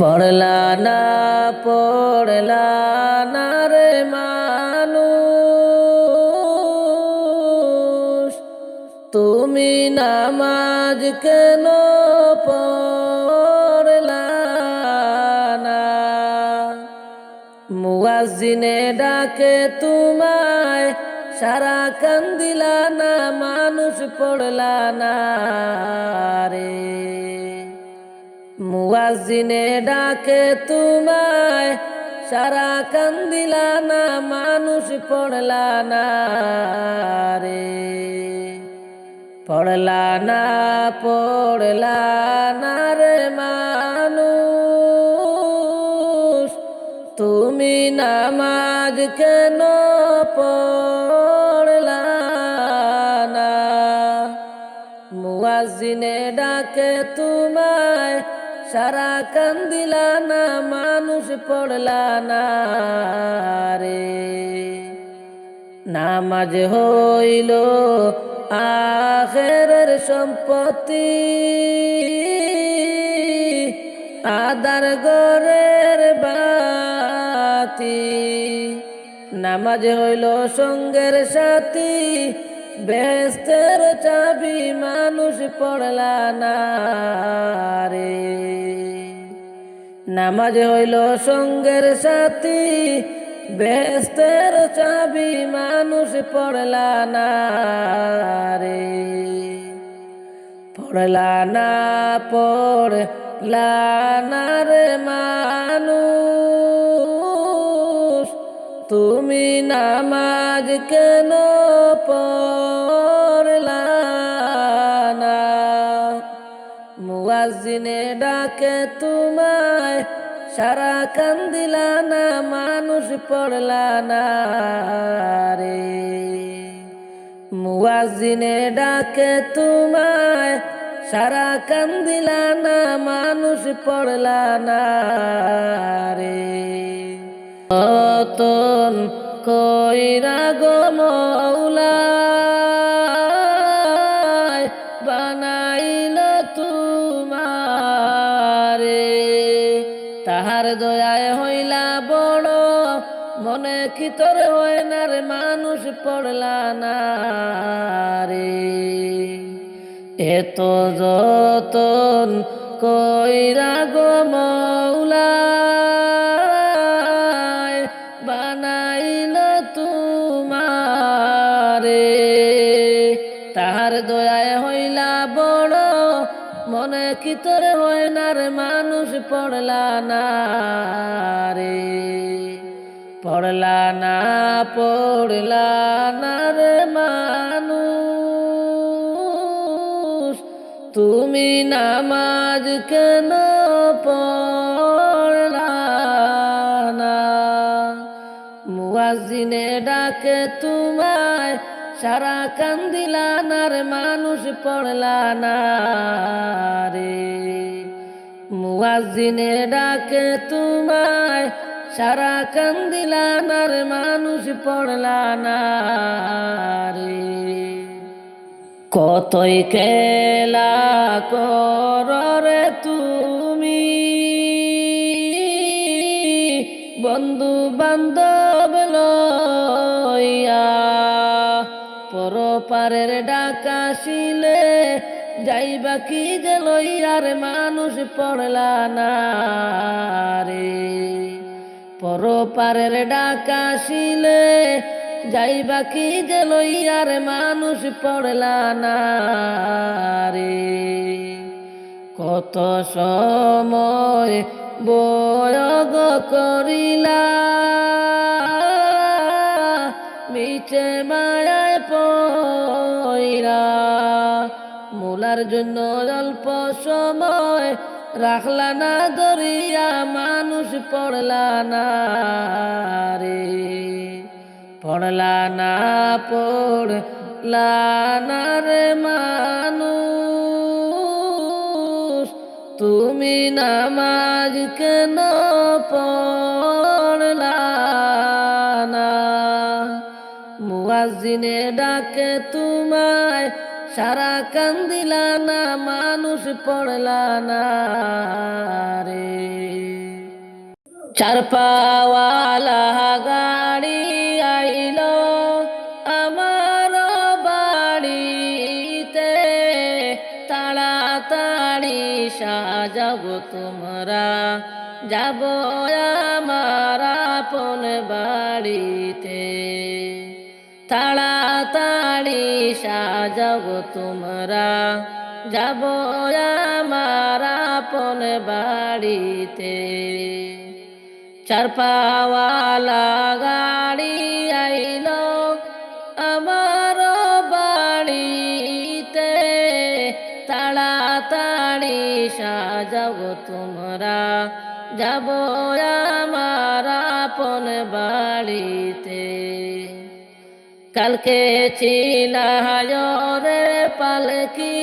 পড়লা না পড়লা না রে মানুষ, তুমি নামাজ কেন পড়লা না? মুয়াজ্জিনে ডাকে তোমায়, সারা কান্দিলা না, মানুষ পড়লা না রে। মুয়াজ্জিনে ডাকে তোমায়, সারা কান্দিলা না, মানুষ পড়লা না রে। পড়লা না পড়লা না রে মানুষ, তুমি নামাজ কেন পড়লা না? মুয়াজ্জিনে ডাকে তোমায়, সারা কান্দিলা না, মানুষ পড়লা না রে। নামাজ হইল আখেরের সম্পত্তি, আদার গরের বাতি। নামাজ হইল সঙ্গের সাথী, বেহেশতের চাবি, মানুষ পড়লা না রে। নামাজ হইল সঙ্গের সাথী, বেহেশতের চাবি, মানুষ পড়লা না রে। পড়লা না পড়লা না রে মানুষ, তুমি নামাজ কেন পড়লা না? মুয়াজ্জিনে ডাকে তোমায়, সারা কান্দিলা না, মানুষ পড়লা না রে। মুয়াজ্জিনে ডাকে তোমায়, সারা কান্দিলা না, মানুষ পড়লা না রে। যতন কইরা গো মৌলা বানাইল তোমারে, তাহার দয়ায় হইলা বড়, মনে কি তোর হয় না রে, মানুষ পড়লা না রে। এত যতন কইরা গো মৌলা বানাইল তোমারে, তাহার দয়ায় হইলা বড়, মনে কি তোর হয় না রে, মানুষ পড়লা না রে। পড়লা না পড়লা না রে মানুষ, তুমি নামাজ কেন পড়লা না? মুয়াজ্জিনে ডাকে তোমায়, সারা কান্দিলা না রে, মানুষ পড়লা না রে। মুয়াজ্জিনে ডাকে তোমায়, সারা কান্দিলা না রে, মানুষ পড়লা না রে। কতই খেলা করো রে তুমি, বন্ধু বান্ধব লইয়া, পরপারের ডাকা শিলে, যাইবা কি যে লইয়ার, মানুষ পড়লা না রে। পরপারের ডাকা শিলে, যাইবা কি যে লইয়ার, মানুষ পড়লা না রে। কত সময় বয়গ করিলা, মিছে মায়ায় পইরা, মুলার জন্য অল্প সময় রাখলা না ধরিয়া, মানুষ পড়লা না রে। পড়লা না পড়লা না রে মানুষ, তুমি নামাজ কেন পড়লা না? মুয়াজ্জিনে ডাকে তোমায়, সারা কান্দিলা না, মানুষ পড়লা না রে। চার পাওয়ালা গাড়ি আইলো আমার বাড়িতে, তাড়াতাড়ি সাজাবো তোমরা যাব আমার আপন বাড়িতে। তাড়াতাড়ি সাজাবো তোমরা যাব আমার আপন বাড়িতে। চার পাওয়ালা গাড়ি আইলো আমার বাড়িতে, তাড়াতাড়ি সাজাবো তোমরা যাব আমার আপন বাড়িতে। কালকে ছিল রে পালকি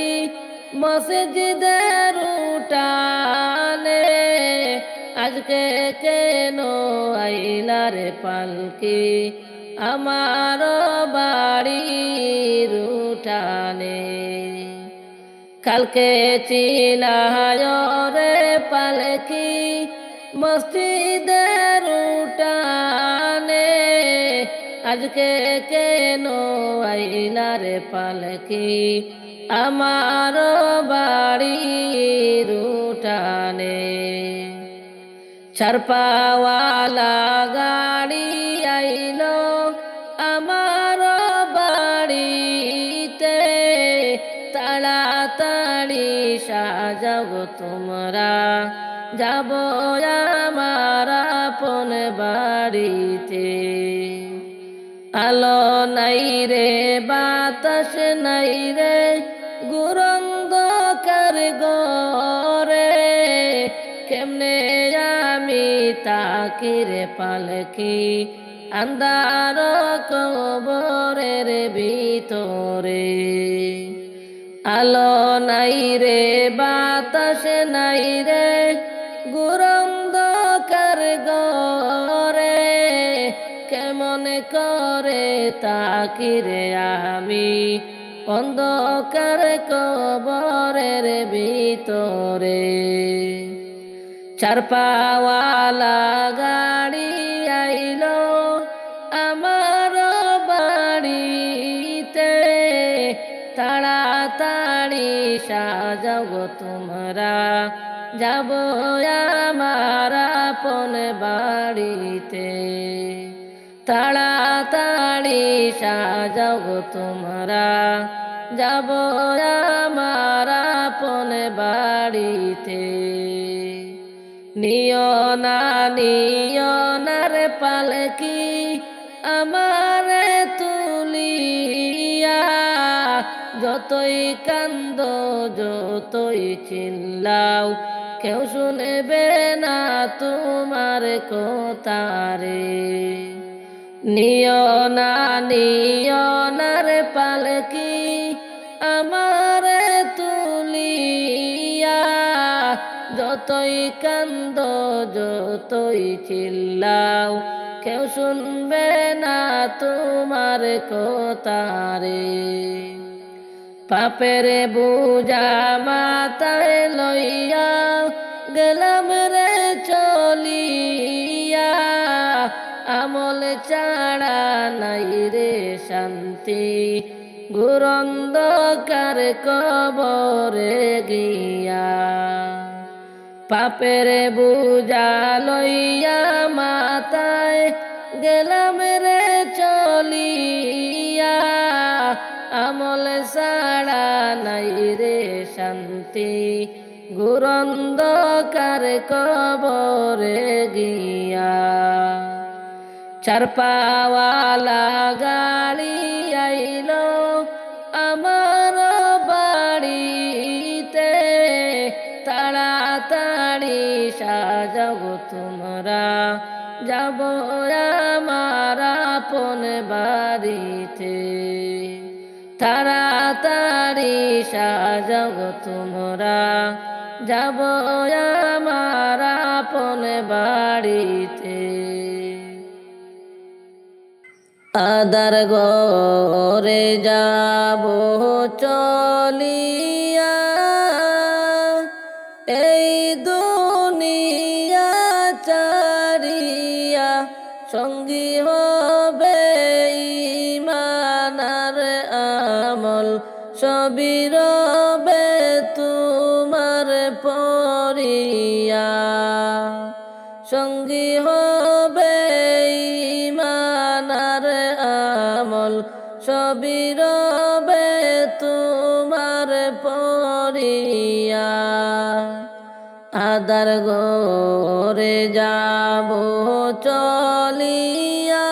মসজিদের উঠানে, আজকে কেন আইলা রে পালকি আমার বাড়ির উঠানে। কালকে ছিল রে পালকি মসজিদের উঠানে, আজকে কেন আইলা রে পালকি আমার বাড়ির উঠানে। চার পাওয়ালা গাড়ি আইলো আমার বাড়িতে, তাড়াতাড়ি সাজাবো তোমরা যাব আমার আপন বাড়িতে। আলো নাই রে বাতাস নাই রে গুরন্ধকার গরে, কেমনে আমি তাকি রে পালকি আন্ধার কবরের ভিতরে। আলো নাই রে বাতাস নাই রে গুরন্ধকার গরে, কেমন করে তাকি রে আমি অন্ধকার কবরের ভিতরে। চার পাওয়ালা গাড়ি আইলো আমার বাড়িতে, তাড়াতাড়ি সাজাবো তোমরা যাব আমার আপন বাড়িতে। তাড়াতাড়ি সাজাবো তোমরা যাব আমার আপন বাড়িতে। নিয় না রে পালকি আমার তুলিয়া, যতই কান্দ যতই চিল্লাও কেউ শুনবে না তোমার কথা রে। নিয় না রে পালকি আমার তুলিয়া, যতই কান্দ যতই চিল্লাও কেউ শুনবে না তোমার কথা রে। পাপের বোঝা মাথায় লইয়া গেলাম রে চলিয়া, আমল ছাড়া নাই রে শান্তি গুরন্ধকার কবরে গিয়া। পাপের বোঝা লইয়া মাথায় গেলাম রে চলিয়া, আমল ছাড়া নাই রে শান্তি গুরন্ধকার কবরে গিয়া। চার পাওয়ালা গাড়ি আইলো আমার বাড়িতে, তাড়াতাড়ি সাজাবো তোমরা যাব আমার আপন বাড়িতে। তাড়াতাড়ি সাজাবো তোমরা যাব আমার আপন বাড়িতে। আদার ঘরে যাব চলিয়া, এই দুনিয়া চারি সঙ্গী হবে ঈমান আর আমল, সবই রবে তোমার পরিয়া। সঙ্গী হবে ঈমান আর আমল, সবই রবে তোমার পরিয়া। আদার ঘরে যাব চলিয়া,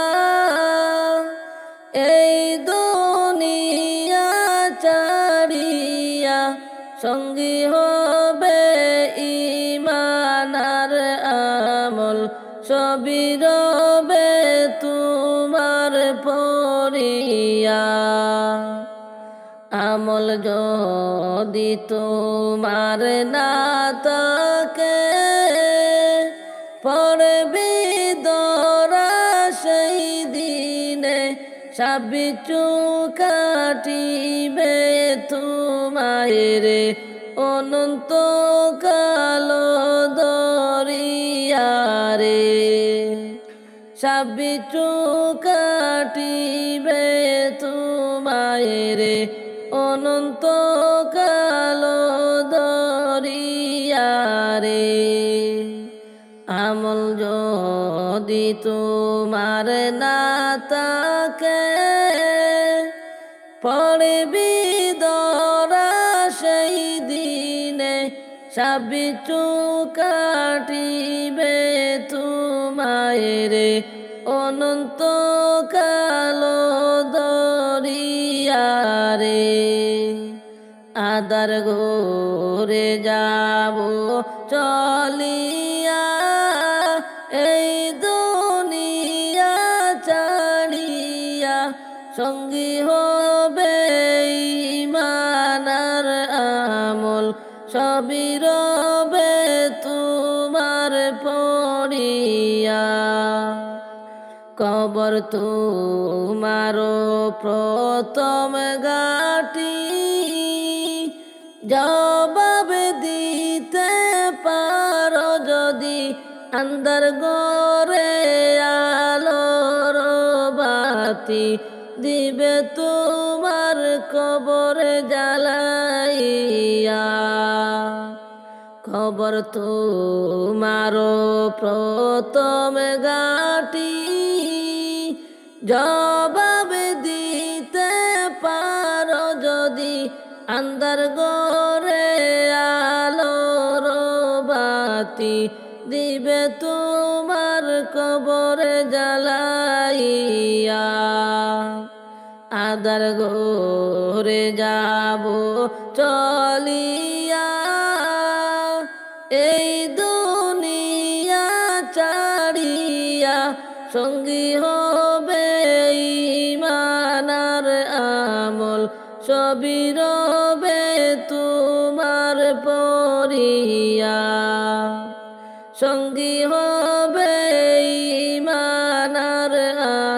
এই দুনিয়া ছাড়িয়া। সঙ্গী হবে ঈমান আর আমল, সবই রবে তোমার পরিয়া। আমল যদি তোমার না থাকে, পড়বি দরা সেই দিনে। সাবিচু কাটিবে তোমারে অনন্ত কালো দরিয়ারে। সাবিচু কাটিবে তোমারে অনন্ত কালো দরিয়ারে। আমল যদি তোমার না থাকে, পড়বি দরা সেই দিনে। সাবিচু কাটিবে তোমারে অনন্ত কালো দরিয়ারে। আদার ঘরে যাব চলিয়া, এই দুনিয়া ছাড়িয়া। সঙ্গী হবে ঈমান আর আমল, সবই রবে তোমার পরিয়া। কবর তোমার প্রথম ঘাটি, জবাব দিতে পারো যদি। আন্ধার ঘরে আলোর বাতি দিবে তোমার কবরে জ্বালাইয়া। কবর তোমার প্রথম ঘাটি, জবাব দিতে পারো যদি। আন্ধার ঘরে আলোর বাতি দিবে তোমার কবরে জ্বালাইয়া। আদার ঘরে যাব চলিয়া, এই দুনিয়া ছাড়িয়া। সঙ্গী হবে ঈমান আর আমল, সবই রবে তোমার পরিয়া। সঙ্গী হবে ঈমান আর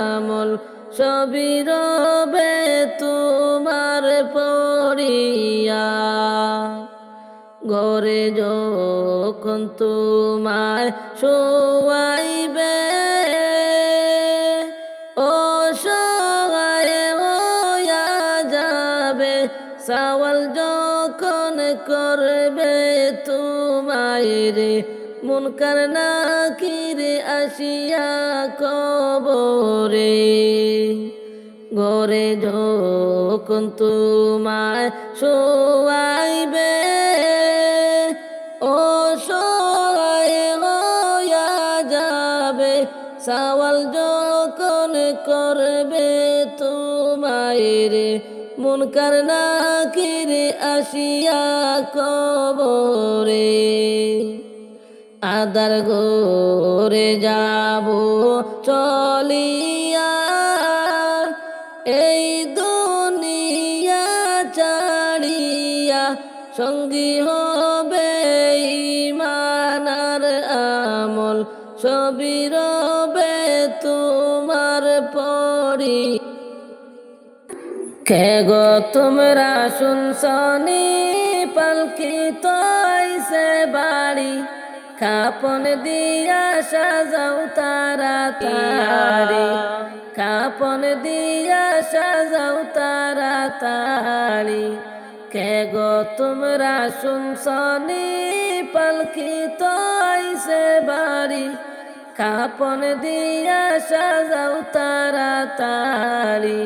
আমল, সবই রবে তোমার পরিয়া। ঘরে যখন তোমায় শোয়াইবে, অসহায় হইয়া যাবে। সওয়াল যখন করবে তোমারে, মুনকার নাকির আসিয়া কবরে। ঘরে যখন তোমায় শোয়াইবে, অসহায় হইয়া যাবে। সওয়াল যখন করবে তোমারে, মুনকার নাকির আসিয়া কবরে। আদার ঘরে যাব চলিয়া, এই দুনিয়া ছাড়িয়া। সঙ্গী হবে ঈমান আর আমল, সবই রবে তোমার পরিয়া। কে গো তোমরা শুনছনি পালকি তো আইছে বাড়ি, কাপন দিয়া সাজাও তাড়াতাড়ি, কাপন দিয়া সাজাও তাড়াতাড়ি। কে গো তোমরা শুনছনি পালকি তো আইছে বাড়ি, কাপন দিয়া সাজাও তাড়াতাড়ি,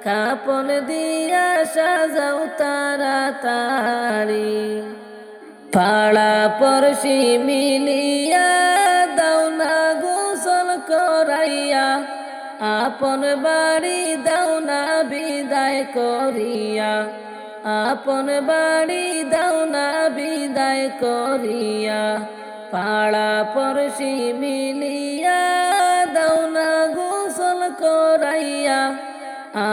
কাপন দিয়া সাজাও তাড়াতাড়ি। পাড়া পড়শি মিলিয়া দাও না গোসল করাইয়া, আপন বাড়ি দাও না বিদায় করিয়া, আপন বাড়ি দাও না বিদায় করিয়া। পাড়া পড়শি মিলিয়া দাও না গোসল করাইয়া,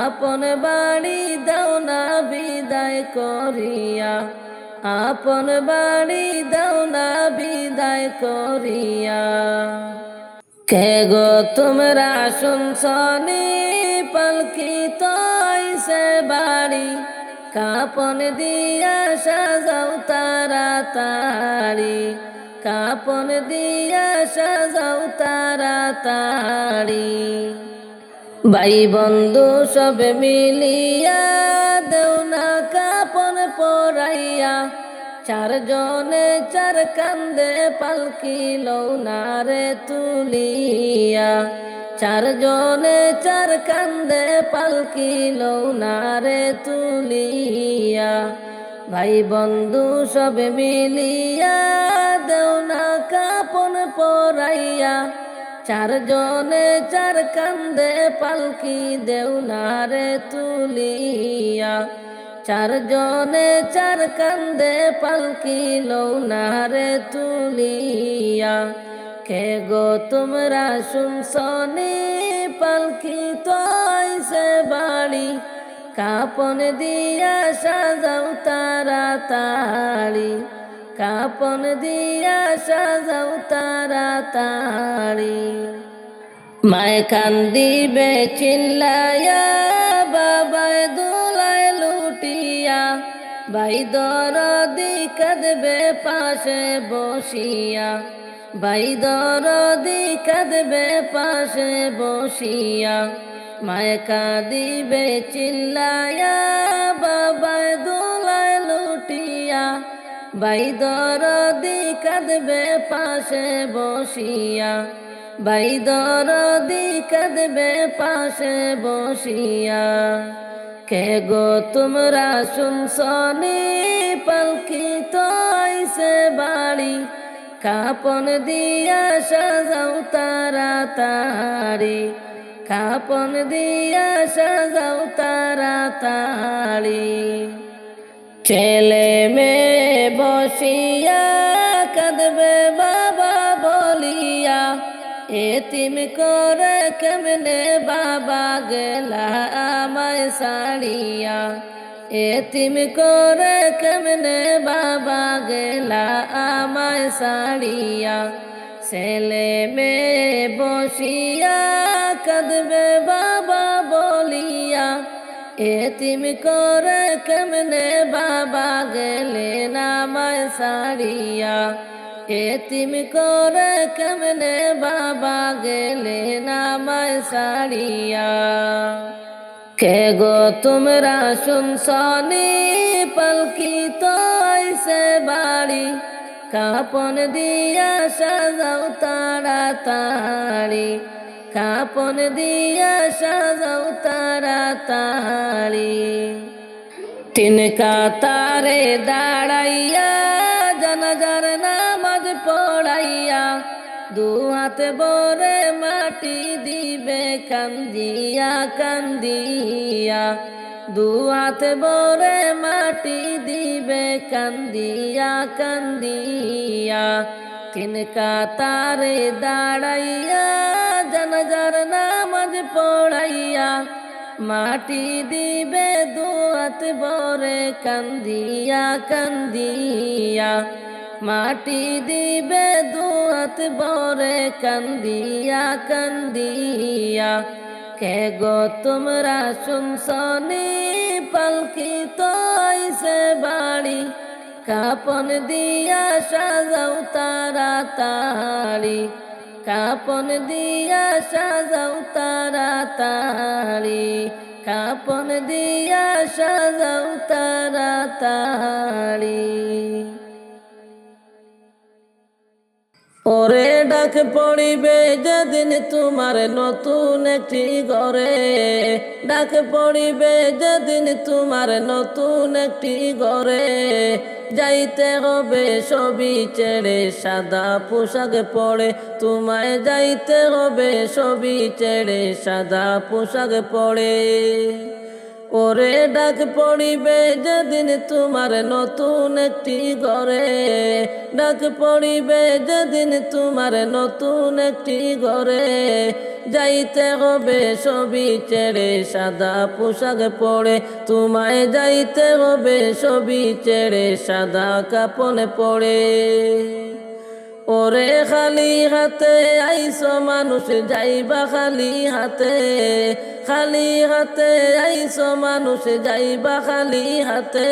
আপন বাড়ি দাও না বিদায় করিয়া, আপন বাড়ি দাও না বিদায় করিয়া। কে গো তোমরা শুনছনি পালকি তো আইছে বাড়ি, কাপন দিয়া সাজাও তাড়াতাড়ি, কাপন দিয়া সাজাও তাড়াতাড়ি। ভাই বন্ধু সব মিলিয়া দেও না কাপন পরাইয়া, চারজনে চার কান্দে পালকি লও না রে তুলিয়া, চারজনে চার কান্দে পালকি লও না রে তুলিয়া। ভাই বন্ধু সব মিলিয়া দেও না কাপন পরাইয়া, চারজনে চার কান্দে পালকি দেও না রে তুলিয়া, চারজনে চার কান্দে পালকি লও না রে তুলিয়া। কে গো তোমরা শুনছনি পালকি তো আইছে বাড়ি, কাপন দিয়া সাজাও তাড়াতাড়ি, কাপন দিয়া সাজাও তাড়াতাড়ি। মায় কান্দিবে চিল্লায়া, বাবায় দোলায় লুটিয়া, ভাই দরদি কাঁদবে পাশে বসিয়া, ভাই দরদি কাঁদবে পাশে বসিয়া। মায় কাঁদিবে চিল্লায়া, বাবায় দোলায় লুটিয়া, ভাই দরদি কাঁদবে পাশে বসিয়া, ভাই দরদি কাঁদবে পাশে বসিয়া। কে গো তোমরা শুনছনি পালকি তো আইছে বাড়ি, কাপন দিয়া সাজাও তাড়াতাড়ি, কাপন দিয়া সাজাও তাড়াতাড়ি। ছেলে মেয়ে বসিয়া কাঁদবে বাবা বলিয়া, এতিম করে কেমনে বাবা গেলা আমায় ছাড়িয়া, এতিম করে কেমনে বাবা গেলা আমায় ছাড়িয়া। ছেলে মেয়ে বসিয়া কাঁদবে বাবা বলিয়া, এতিম করে কেমনে বাবা গেলেন আমায় ছাড়িয়া, এতিম করে কেমনে বাবা গেলেন আমায় ছাড়িয়া। কে গো তোমরা শুনছনি পালকি তো আইছে বাড়ি, কাপন দিয়া সাজাও তাড়াতাড়ি, কাপন দিয়া সাজাও তাড়াতাড়ি। তিন কাতারে দাঁড়াইয়া জানাজার নামাজ পড়াইয়া, দু হাতে ভরে মাটি দিবে কান্দিয়া কান্দিয়া, দু হাতে ভরে মাটি দিবে কান্দিয়া কান্দিয়া। তিন কাতারে দাঁড়াইয়া জানাজার নামাজ পড়াইয়া, মাটি দিবে দু হাত ভরে কান্দিয়া কান্দিয়া, মাটি দিবে দু হাত ভরে কান্দিয়া কান্দিয়া। কে গো তোমরা শুনছনি পালকি তো আইছে বাড়ি, কাপন দিয়া সাজাও তাড়াতাড়ি, কাপন দিয়া সাজাও তাড়াতাড়ি, কাপন দিয়া সাজাও তাড়াতাড়ি। ওরে ডাক পড়িবে যেদিন তোমার নতুন একটি ঘরে, ডাক পড়িবে যেদিন তোমার নতুন একটি ঘরে, যাইতে হবে সবই ছেড়ে সাদা পোশাক পরে, তোমায় যাইতে হবে সবই ছেড়ে সাদা পোশাক পরে। ওরে ডাক পড়িবে যেদিন তোমার নতুন একটি ঘরে, ডাক পড়িবে যেদিন তোমার নতুন একটি ঘরে, যাইতে হবে সবই ছেড়ে সাদা পোশাক পরে, তোমায় যাইতে হবে সবই ছেড়ে সাদা কাপন পরে। ওরে খালি হাতে আইসো মানুষ যাইবা খালি হাতে, খালি হাতে আইসো মানুষ যাইবা খালি হাতে,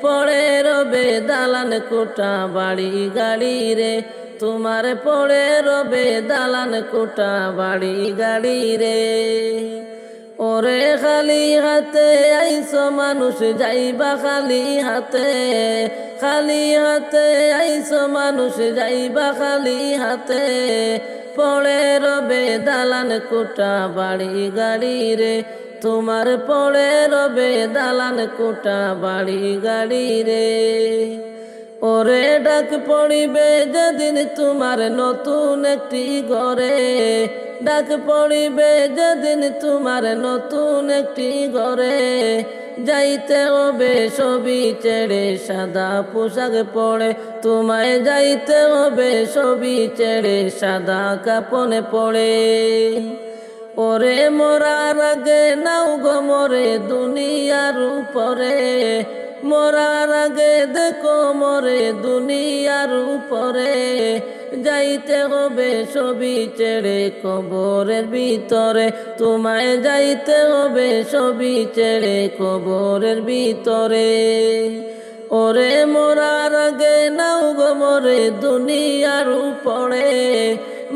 পড়ে রবে দালান কোঠা বাড়ি গাড়ি রে, তোমার পড়ে রবে দালান কোঠা বাড়ি গাড়ি রে। ওরে খালি হাতে আইসো মানুষ যাইবা খালি হাতে, খালি হাতে আইসো মানুষ যাইবা খালি হাতে, পড়ে রবে দালান কোঠা বাড়ি গাড়ি রে, তোমার পড়ে রবে দালান কোঠা বাড়ি গাড়ি রে। ওরে ডাক পড়িবে যেদিন তোমার নতুন একটি ঘরে, ডাক পড়িবে যেদিন তোমার নতুন একটি ঘরে, যাইতে হবে সবই ছেড়ে সাদা পোশাক পরে, তোমায় যাইতে হবে সবই ছেড়ে সাদা কাপন পরে। ওরে মরার আগে নাও গো মরে দুনিয়ার উপরে, মরার আগে দেখো মরে দুনিয়ার উপরে, যাইতে হবে সবই ছেড়ে কবরের ভিতরে, তোমায় যাইতে হবে সবই ছেড়ে কবরের ভিতরে। ওরে মরার আগে নাও গো মরে দুনিয়ার উপরে,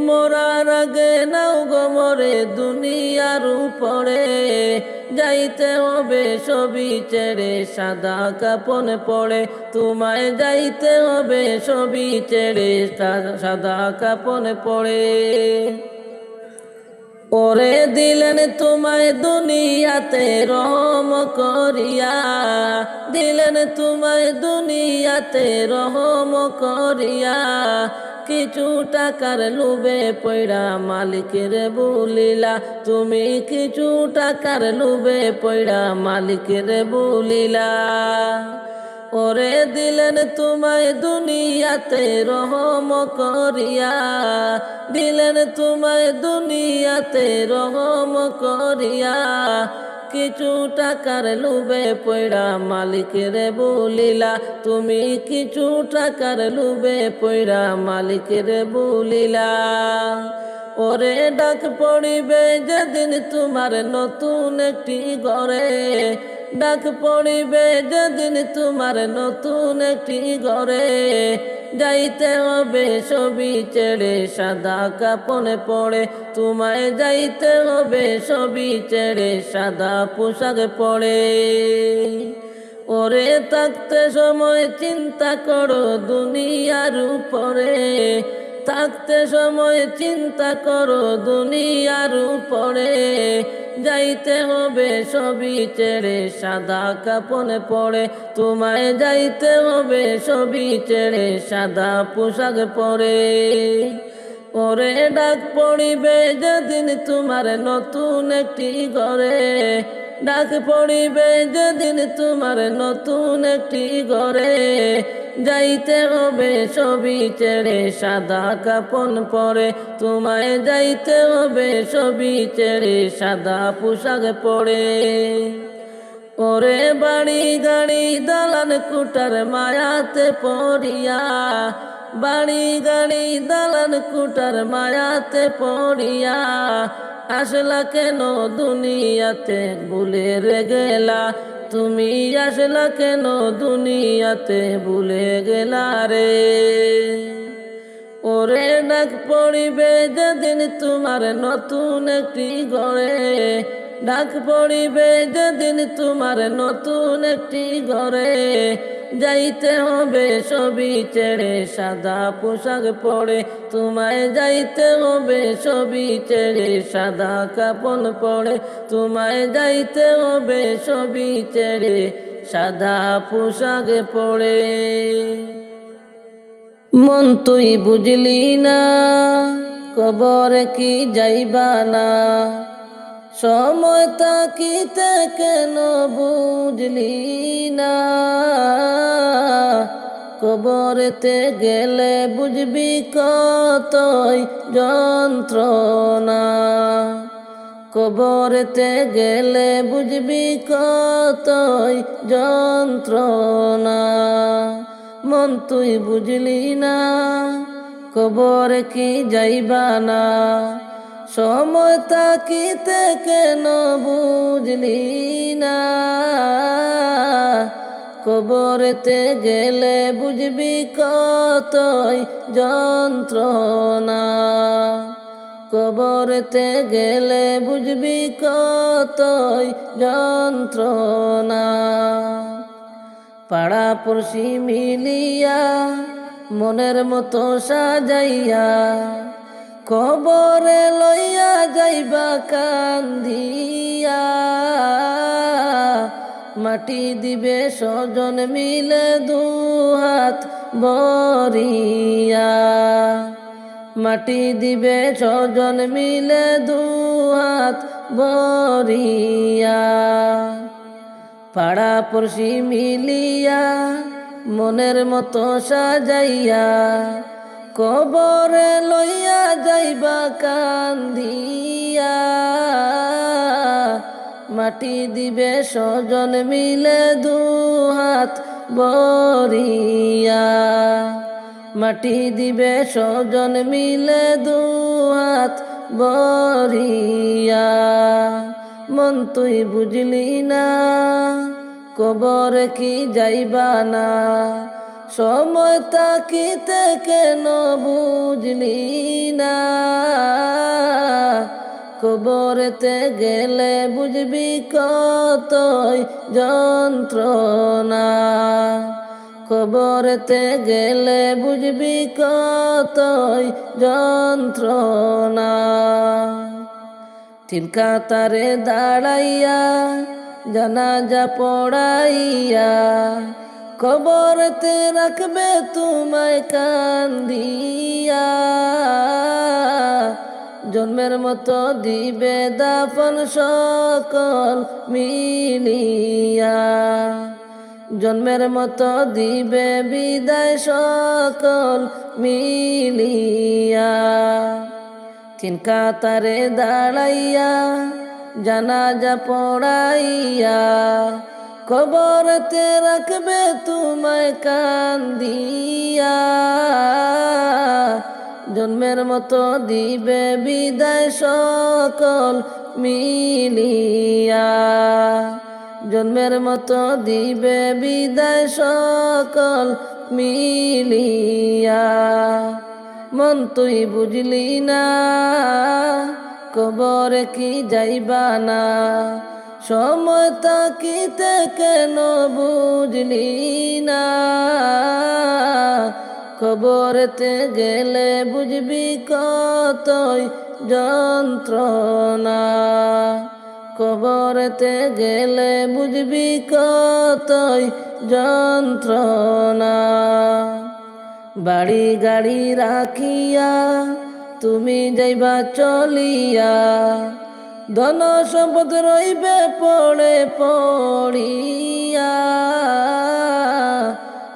মরার আগে নাও গো মরে দুনিয়ার উপরে, যাইতে হবে সবই ছেড়ে সাদা কাপন পরে, তোমায় যাইতে হবে সবই ছেড়ে সাদা কাপন পরে। ওরে দিলেন তোমায় দুনিয়াতে রহম করিয়া, দিলেন তোমায় দুনিয়াতে রহম করিয়া, কিছু টাকার লোভে পয়রা মালিকের বলিলা, তুমি কিছু টাকার লোভে পয়রা মালিকের বলিলা। ওরে দিলেন তোমায় দুনিয়াতে রহম করিয়া, দিলেন তোমায় দুনিয়াতে রহম করিয়া, কিছু টাকার লোভে পয়রা মালিকের বলিলা, তুমি কিছু টাকার লোভে পয়রা মালিকের বলিলা। ওরে ডাক পড়িবে যেদিন তোমার নতুন একটি ঘরে, ডাক পড়িবে যেদিন তোমার নতুন একটি ঘরে, যাইতে হবে সবই ছেড়ে সাদা কাপন পরে, তোমায় যাইতে হবে সবই ছেড়ে সাদা পোশাক পরে। ওরে থাকতে সময় চিন্তা করো দুনিয়ার উপরে, থাকতে সময় চিন্তা করো দুনিয়ার উপরে, যাইতে হবে সবই ছেড়ে সাদা কাপন পরে, তোমায় যাইতে হবে সবই ছেড়ে সাদা পোশাক পরে। ওরে ডাক পড়িবে যেদিন তোমার নতুন একটি ঘরে, ডাক পড়িবে যেদিন তোমার নতুন একটি ঘরে, যাইতে হবে সবই ছেড়ে সাদা কাপন পরে, তোমায় যাইতে হবে সবই ছেড়ে সাদা পোশাক পরে। ওরে বাড়ি গাড়ি দালান কোঠার মায়াতে পড়িয়া, বাড়ি গাড়ি দালান কোঠার মায়াতে পড়িয়া, আসলা কেন দুনিয়াতে ভুলে রে গেলা, তুমি আসলা কেন দুনিয়াতে ভুলে গেলা রে। ওরে ডাক পড়িবে যেদিন তোমার নতুন একটি ঘরে, ডাক পড়িবে যেদিন তোমার নতুন একটি ঘরে। যাইতে হবে সবই ছেড়ে সাদা পোশাক পরে, তোমায় যাইতে হবে সবই ছেড়ে সাদা কাপড় পরে, তোমায় যাইতে হবে সবই ছেড়ে সাদা পোশাক পরে। মন তুই বুঝলি না, কবরে কি যাইবা না, সময় তাকিতে কেন বুঝলি না। কবরেতে গেলে বুঝবি কতই যন্ত্রণা, কবরেতে গেলে বুঝবি কতই যন্ত্রণা। মন তুই বুঝলি না, কবরে কি যাইবা না, সময় তাকিতে কেন বুঝলি না। কবরেতে গেলে বুঝবি কতই যন্ত্রণা, কবরেতে গেলে বুঝবি কতই যন্ত্রণা। পাড়া পড়শি মিলিয়া মনের মতো সাজাইয়া, কবরে লইয়া যাইবা কান্দিয়া। মাটি দিবে স্বজন মিলে দুহাত বরিয়া, মাটি দিবে স্বজন মিলে দুহাত বরিয়া। পাড়া পড়শি মিলিয়া মনের মতো সাজাইয়া, কবরে লইয়া যাইবা কান্দিয়া। মাটি দিবে স্বজন মিলে দুহাত বরিয়া, মাটি দিবে স্বজন মিলে দুহাত বরিয়া। মন তুই বুঝলি না, কবরে কি যাইবা না, সময় তাকিতে কেন বুঝলি না। কবরেতে গেলে বুঝবি কতই যন্ত্রণা, কবরেতে গেলে বুঝবি কতই যন্ত্রণা। তিন কাতারে দাঁড়াইয়া জানাজা পড়াইয়া, কবরতে রাখবে তোমায় কান্দিয়া। জন্মের মতো দিবে দাফন সকল মিলিয়া, জন্মের মতো দিবে বিদায় সকল মিলিয়া। তিন কাতারে দাঁড়াইয়া জানাজা পড়াইয়া, কবরতে রাখবে তোমায় কান্দিয়া। জন্মের মতো দিবে বিদায় সকল মিলিয়া, জন্মের মতো দিবে বিদায় সকল মিলিয়া। মন তুই বুঝলি না, কবরে কি যাইবা না, সময় তাকিতে কেন বুঝলি না। কবরেতে গেলে বুঝবি কতই যন্ত্রণা, কবরেতে গেলে বুঝবি কতই যন্ত্রণা। বাড়ি গাড়ি রাখিয়া তুমি যাইবা চলিয়া, ধন সম্পদ রইবে পড়ে পড়িয়া।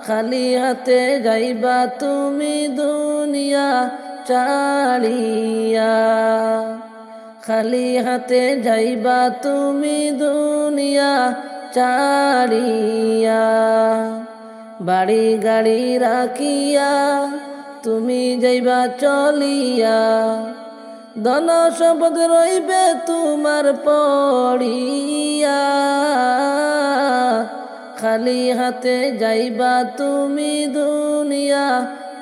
খালি হাতে যাইবা তুমি দুনিয়া ছাড়িয়া, খালি হাতে যাইবা তুমি দুনিয়া ছাড়িয়া। বাড়ি গাড়ি রাখিয়া তুমি যাইবা চলিয়া, ধন সম্পদ রইবে তোমার পড়িয়া, খালি হাতে যাইবা তুমি দুনিয়া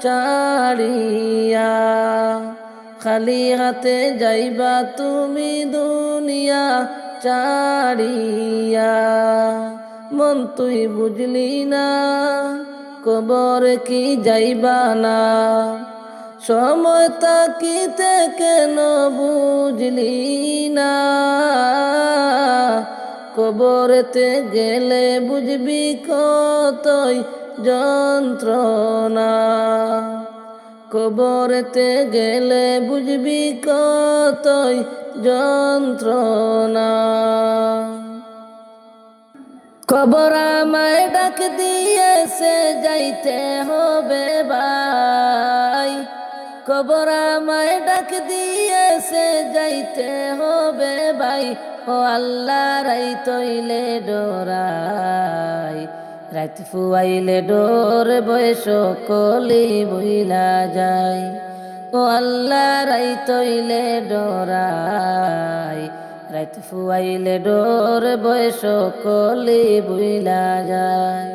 ছাড়িয়া, খালি হাতে যাইবা তুমি দুনিয়া ছাড়িয়া। মন তুই বুঝলি না, কবর কি যাইবা না, সময় তাকিতে কেন বুঝলি না, কবরেতে গেলে বুঝবি কতই যন্ত্রণা, কবরেতে গেলে বুঝবি কতই যন্ত্রণা। কবর আমায় ডাক দিয়েছে যাইতে হবে ভাই, কবর আমায় ডাক দিয়েছে যাইতে হবে ভাই। ও আল্লাহ রাই তৈলে ডোরাই, রাত ফুয়াইলে ডোর বয়স কলি বইলা যায়। ও আল্লাহ রাই তৈলে ডোরাই, রাত ফুয়াইলে ডোর বয়স কলি বইলা যায়।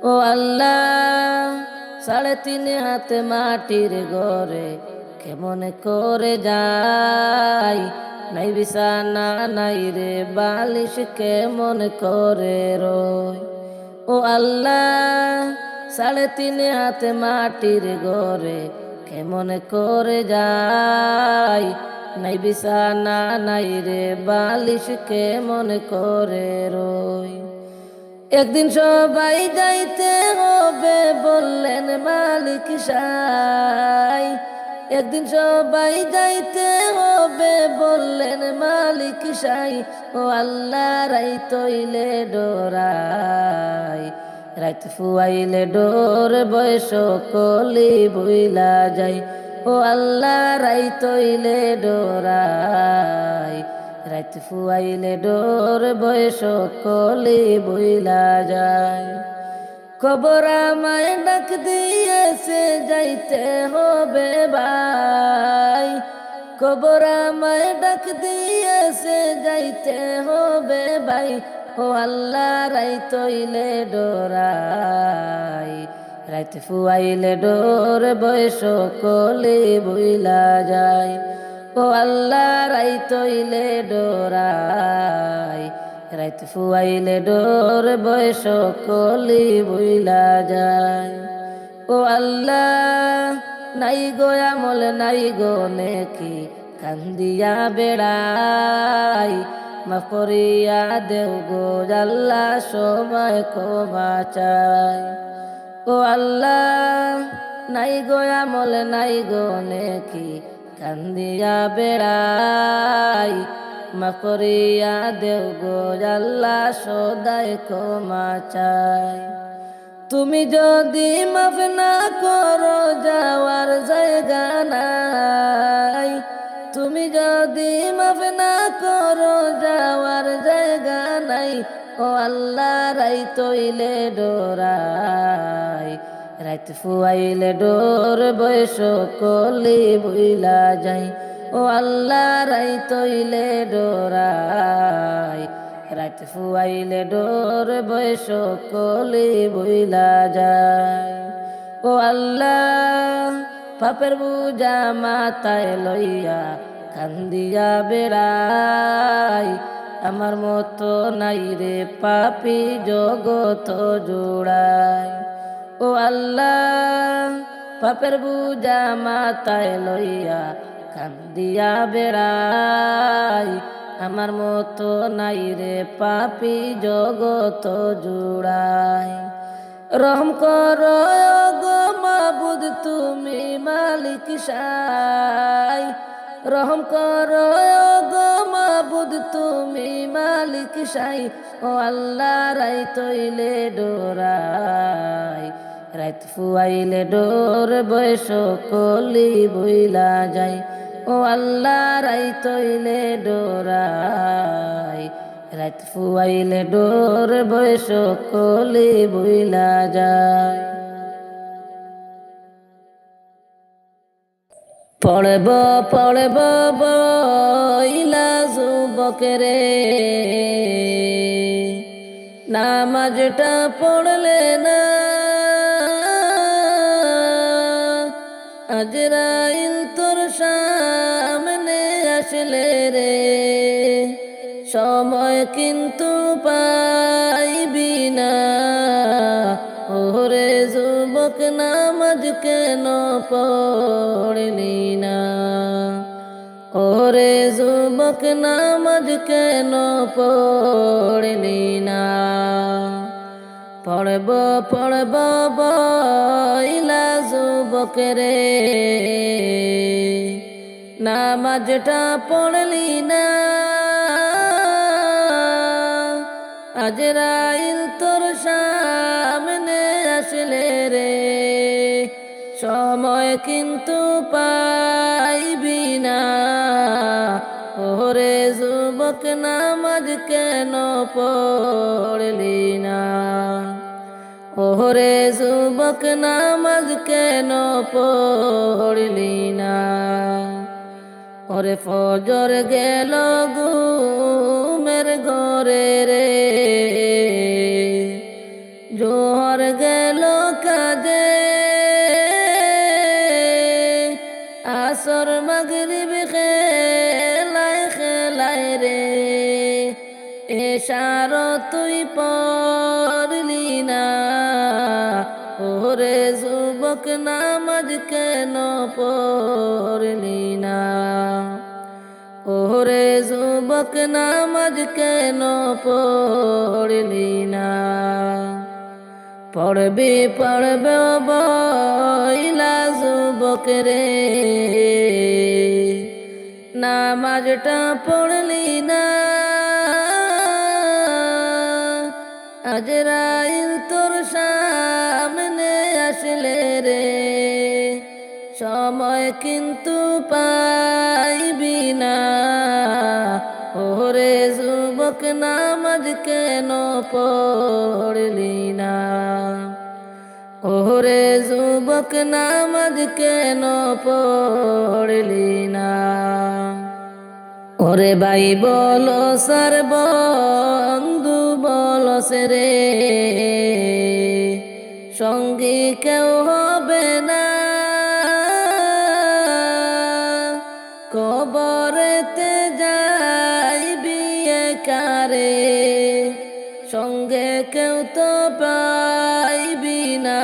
ও আল্লাহ 3.5 হাত মাটির ঘরে কেমন করে যাই, নাই বিছানা নাই রে বালিশ কেমন করে রয়। ও আল্লাহ 3.5 হাত মাটির ঘরে কেমন করে যাই, নাই বিছানা নাই রে বালিশ কেমন করে রয়। একদিন সবাই যাইতে হবে বললেন মালিক সাই, একদিন সবাই যাইতে হবে বললেন মালিক সাই। ও আল্লাহ রাই তৈলে ডোরাই, রাত ফুয়াইলে ডোর বয়স কলি বইলা যায়। ও আল্লাহ রাই তৈলে ডোরাই, রাত ফুয়াইলে ডোর বয়স কলি বইলা যায়। কবর আমায় ডাক দিয়েছে যাইতে হবে ভাই, কবর আমায় ডাক দিয়েছে যাইতে হবে ভাই। ও আল্লাহ রাই তৈলে ডোরাই, রাত ফুয়াইলে ডোর বয়স কলি বইলা যায়। ও আল্লাহ রাই তৈলে ডোরাই, রাত ফুয়াইলে ডোর বয়স কলি বইলা যায়। ও আল্লাহ নাই গো আমল নাই গো নেকি, কান্দিয়া বেড়াই, মাফ করিয়া দেও গো আল্লাহ সময় ক্ষমা চাই। ও আল্লাহ নাই গো আমল নাই গো নেকি, কান্দিয়া বেড়াই, মাফ করিয়া দেও গো আল্লাহ সদাই ক্ষমা চাই। তুমি যদি মাফ না করো যাওয়ার জায়গা নাই, তুমি যদি মাফ না করো যাওয়ার জায়গা নাই। ও আল্লাহ রাই তৈলে ডোরাই, রাত ফুয়াইলে ডোর বয়স কলি বইলা যায়। ও আল্লাহ রাই তৈলে ডোরাই, রাত ফুয়াইলে ডোর বয়স কলি বইলা যায়। ও আল্লাহ পাপের বুঝা মাথায় লইয়া কান্দিয়া বেড়াই, আমার মতো নাই রে পাপী জগত জোড়াই। ও আল্লাহ পাপের বুঝা মাথায় লইয়া কান্দিয়া বেড়াই, আমার মতো নাই রে পাপী জগত জোড়াই। রহম করো গো মাবুদ তুমি মালিক সাই, রহম করো গো মাবুদ তুমি মালিক সাই। ও আল্লাহ রাই তৈলে ডোরাই, রাত ফুয়াইলে ডোর বয়স কলি বইলা যায়। ও আল্লাহ রাই তৈলে ডোরাই, রাত ফুয়াইলে ডোর বয়স কলি বইলা যায়। পড়ব পড়ব বইলা যুবকরে, নামাজটা পড়লে না আজরাইল তোর সামনে আসলে রে, সময় কিন্তু পাইবি না। ওরে যুবক নামাজ কেন পড়লি না? ওরে যুবক নামাজ কেন পড়লি না? পড়ব পড়ব বইলা যুবক রে, নামাজটা পড়লি না আজরাইল তোর সামনে আসলে রে, সময় কিন্তু পাইবি না। ওরে যুবক নামাজ কেন পড়লি না? ওরে যুবক নামাজ কেন পড়লি না? ওরে ফজর গেল ঘুমের ঘরে রে, জোহর গেল কাজে, আসর মাগরিব খেলায় খেলায় রে, এশার তুই পড়লি না। ওরে যুবক নামাজ কেন পড়লি না? ওরে যুবক নামাজ কেন পড়লি না? পড়বি পড়বে বইলা যুবক রে, নামাজটা পড়লি না আজরাইল তোর সামনে আসলে রে, সময় কিন্তু পাইবি না। ওরে যুবক নামাজ কেন পড়লি না? ওরে যুবক নামাজ কেন পড়লি না? ওরে ভাই বলো সার বন্ধু বলো রে, সঙ্গী কেউ হবে না কবরেতে যাইবি একারে, সঙ্গে কেউ তো পাইবি না।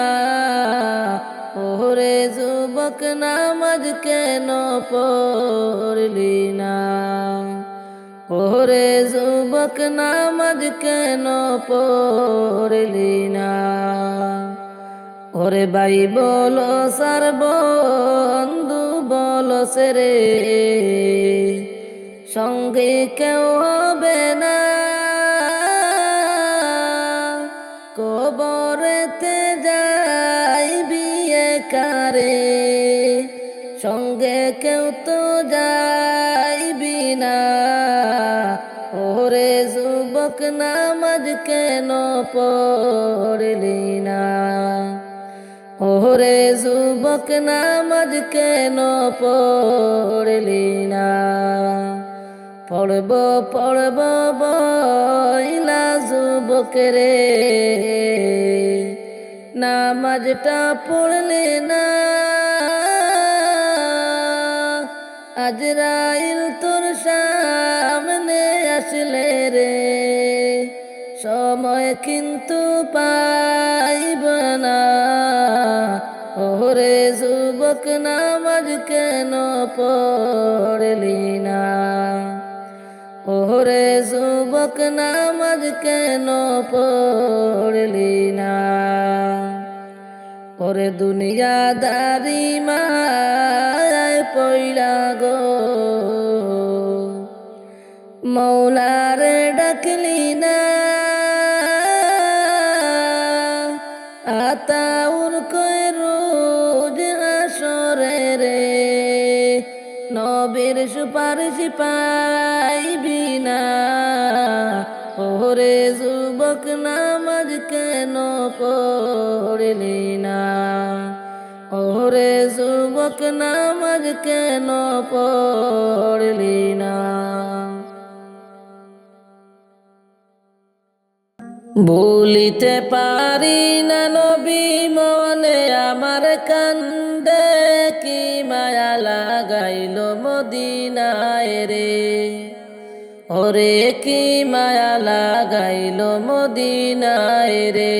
ওরে যুবক নামাজ কেন পড়লি না? ওরে যুবক নামাজ কেন পড়লি না? ওরে ভাই বলো সার বন্ধু বলো রে, সঙ্গে কেউ হবে না কবরেতে যাইবি একারে, সঙ্গে কেউ তো যাইবি না। ওরে যুবক নামাজ কেন পড়লি না? ওরে যুবক নামাজ কেন পড়লি না? পড়ব পড়ব বইলা যুবক রে, নামাজটা পড়লে না আজরাইল তোর সামনে আসলে রে, সময় কিন্তু পাইব না। ওরে যুবক নামাজ কেন পড়লি না? ওরে যুবক নামাজ কেন পড়লি না? ওরে দুনিয়াদারি মায় পইলা গো, মৌলারে ডাকলি না আতাউর কই রোজ আসরে রে, নবীর সুপারিশ পাইবি না। ওরে যুবক নামাজ কেন পড়লি না? ওরে যুবক নামাজ কেন পড়লি না? ভুলিতে পারি না নবী মনে আমার কান্দে, কি মায়া লাগাইল মদিনায় রে। ওরে কি মায়া লাগাইল মদিনায় রে।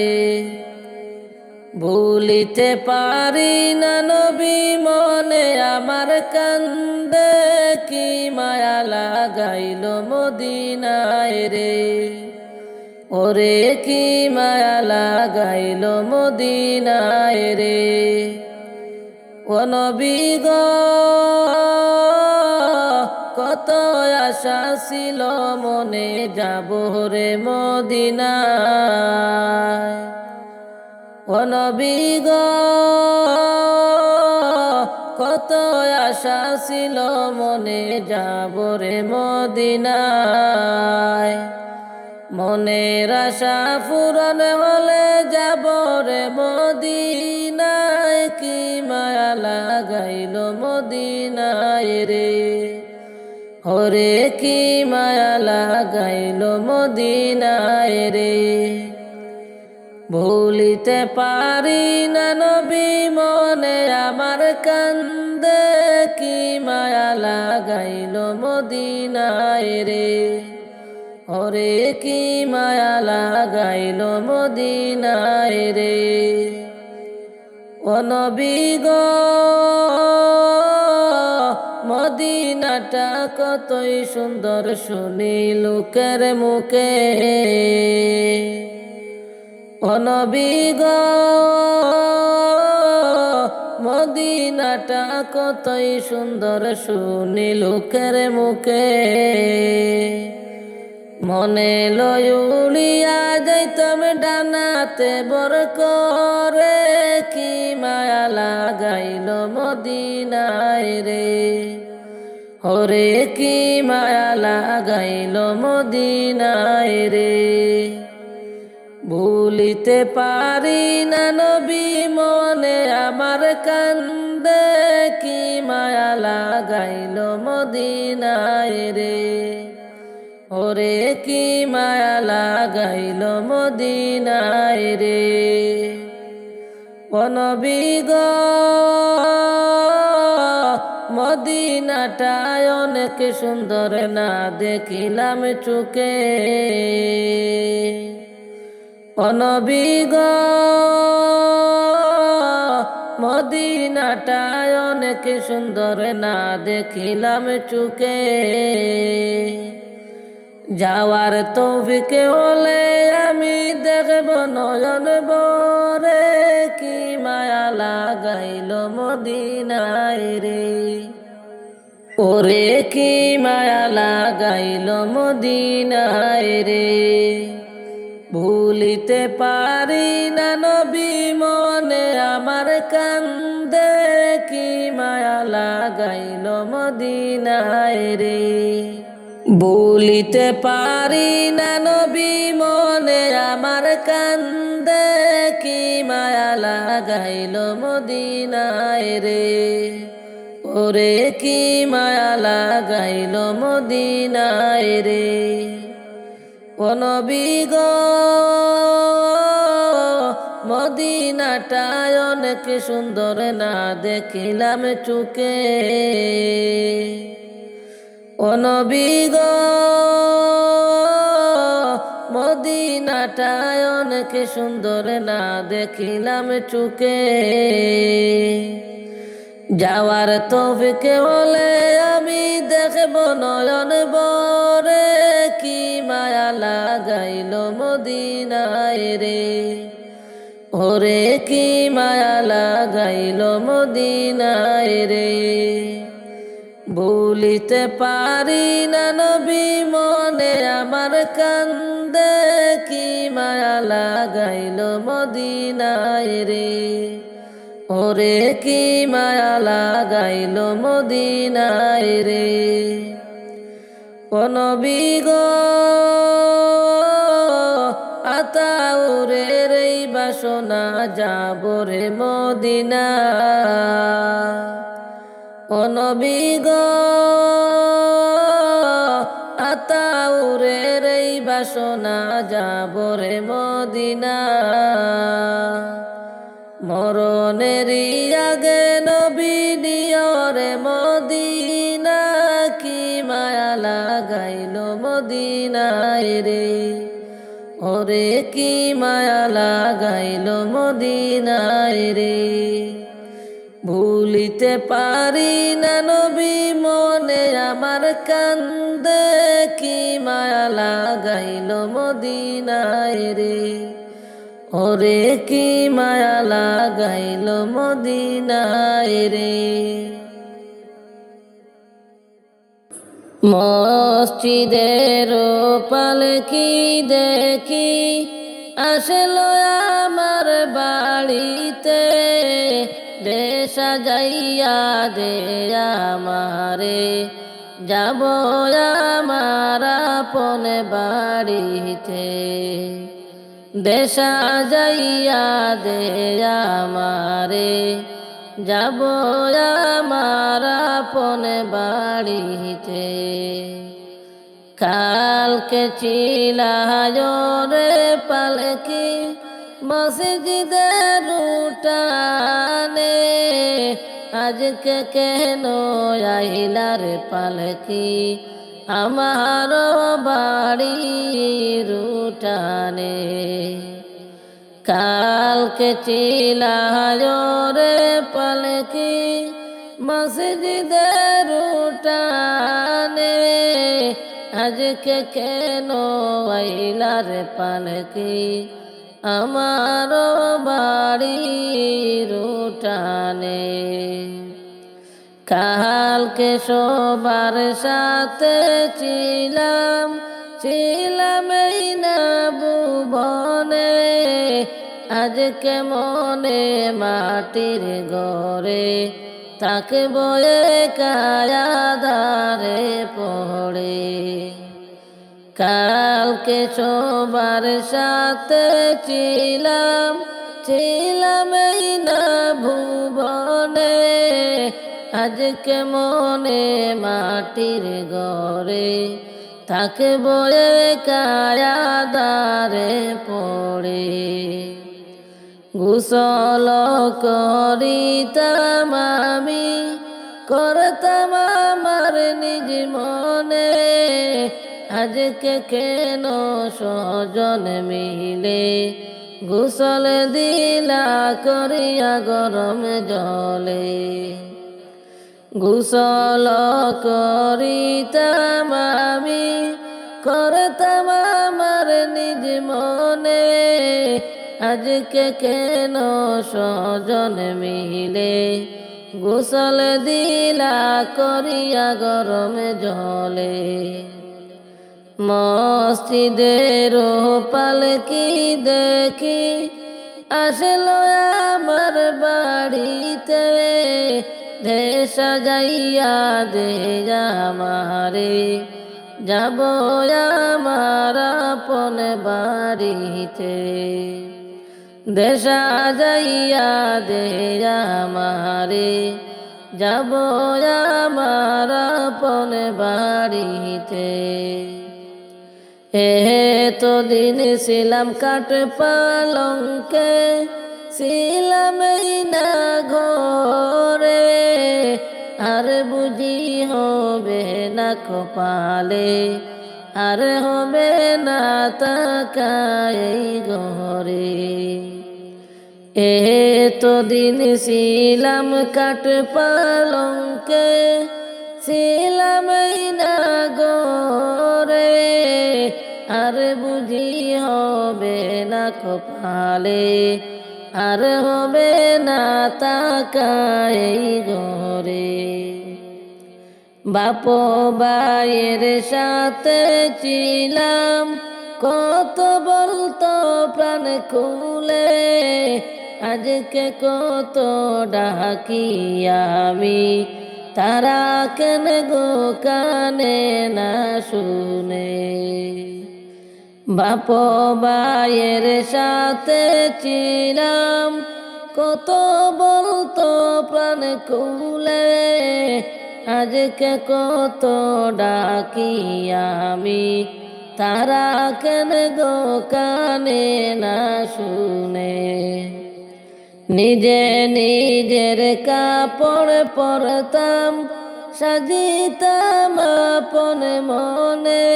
ভুলিতে পারি না নবী মনে আমার কান্দে, কি মায়া লাগাইল মদিনায় রে। ওরে কি মায়া লাগাইল মদিনায় রে। ও নবী গো কত আশা ছিল মনে যাব রে মদিনায়। ও নবী গো কত আশা ছিল মনে যাব রে মদিনায়। মনের আশা পূরণ হলে যাব রে মদিনায়, কি মায়া লাগাইল মদিনায় রে। ওরে কি মায়া লাগাইল মদিনায় রে। ভুলিতে পারি না নবী মনে আমার কান্দে, কি মায়া লাগাইল মদিনায় রে। ওরে কি মায়া লাগাইল মদিনায় রে। ও নবী গো মদিনাটা কতই সুন্দর শুনি লোকের মুখে। ও নবী গো মদিনাটা কতই সুন্দর শুনি লোকের মুখে। মনে লয় উড়িয়া যাইতাম ডানাতে বর করে, কি মায়া লাগাইল মদিনায় রে। ওরে কি মায়া লাগাইল মদিনায় রে। ভুলিতে পারি না নবী মনে আমার কান্দে, কি মায়া লাগাইল মদিনায় রে। ওরে কি মায়া লাগাইল মদিনায় রে। ও নবী গো মদিনাটায় অনেক সুন্দর না দেখিলাম চোখে। ও নবী গো মদিনাটায় অনেক সুন্দর না দেখিলাম চোখে। যাওয়ার তৌফিক হলে আমি দেখব নয়ন ভরে, কি মায়া লাগাইল মদিনায় রে। ওরে কি মায়া লাগাইল মদিনায় রে। ভুলিতে পারি না নবী মনে আমার কান্দে, কি মায়া লাগাইল মদিনায় রে। ভুলিতে পারি না নবী মনে আমার কান্দে, কি মায়া লাগাইল মদিনায় রে। ওরে কি মায়া লাগাইল মদিনায় রে। ও নবী গো মদিনাটায় অনেক সুন্দর না দেখিলাম চোখে। ও নবী গো মদিনাটায় অনেক সুন্দর না দেখিলাম চোখে। যাওয়ার তৌফিক হলে আমি দেখব নয়ন ভরে, কি মায়া লাগাইল মদিনায় রে। ওরে কি মায়া লাগাইল মদিনায় রে। ভুলিতে পারি না নবী মনে আমার কান্দে, কি মায়া লাগাইল মদিনায় রে। ওরে কি মায়া লাগাইল মদিনায় রে। ও নবী গো আতাউরের এই বাসন বাসনা যাব রে মদিনা। ও নবী গো আতাউরের এই বাসনা যাব রে মদিনা। মরণেরই আগে নবী নিও রে মদিনা। কি মায়া লাগাইল মদিনায় রে, ওরে কি মায়া লাগাইল মদিনায় রে। ভুলিতে পারি না নবী মনে আমার কান্দে। কি মায়া লাগাইল মদিনায় রে, ওরে কি মায়া লাগাইল মদিনায় রে। মসজিদের পালকি দেখি আসলো আমার বাড়িতে। দে সাজাইয়া দে আমারে, যাব আমার আপন বাড়িতে। দে সাজাইয়া দে আমারে, যাব আমার আপন বাড়িতে। কালকে চিলায় পালকি মসজিদের উঠানে। আজকে কেন আইলার পালকি আমার বাড়ির উঠানে। কালকে চিলায় পালকি মসজিদের উঠানে। আজকে কেন আইলার পালকি আমার বাড়ির উঠানে। কালকে সবার সাথে ছিলাম এই না ভুবনে। আজকে মনে মাটির ঘরে তাকে বয়ে কায়াদারে পড়ে। কালকে সবার সাথে ছিলাম এই না ভুবনে। আজকে মনে মাটির ঘরে তাকে বয়ে কায়াদারে পড়ে। গোসল করিতাম আমি করতাম আমার নিজ মনে। আজকে কেন সজন মিলে গোসল দিলা করিয়া গরম জলে। গোসল করিতাম আমি করতাম আমার নিজ মনে। আজকে কেন সজন মিলে গোসল দিলা করিয়া গরম জলে। মসজিদের পালকি দেখি আসলো আমার বাড়িতে। দে সাজাইয়া দে আমারে, যাব আমার আপন বাড়িতে। দে সাজাইয়া দে আমারে, যাব আমার আপন বাড়িতে। এতদিন ছিলাম কাঠ পালঙ্কে, ছিলাম এই না ঘরে। আর বুঝি হবে না কপালে, আর হবে না তাকাই ঘরে। এতদিন ছিলাম কাঠ পালঙ্কে, ছিলাম এই না ঘরে। আর বুঝি হবে না কপালে, আর হবে না তাকাই ঘরে। বাপ ভাইয়ের সাথে ছিলাম কত বলতো প্রাণ খুলে। আজকে কত ডাকি আমি, তারা কেন গো কানে না শুনে। বাপ ভাইয়ের সাথে ছিলাম, কত বলতো প্রাণ খুলে, আজকে কত ডাকি আমি, তারা কেন গো কানে না শুনে। নিজে নিজের কাপড় পরতাম, সাজিতাম আপন মনে,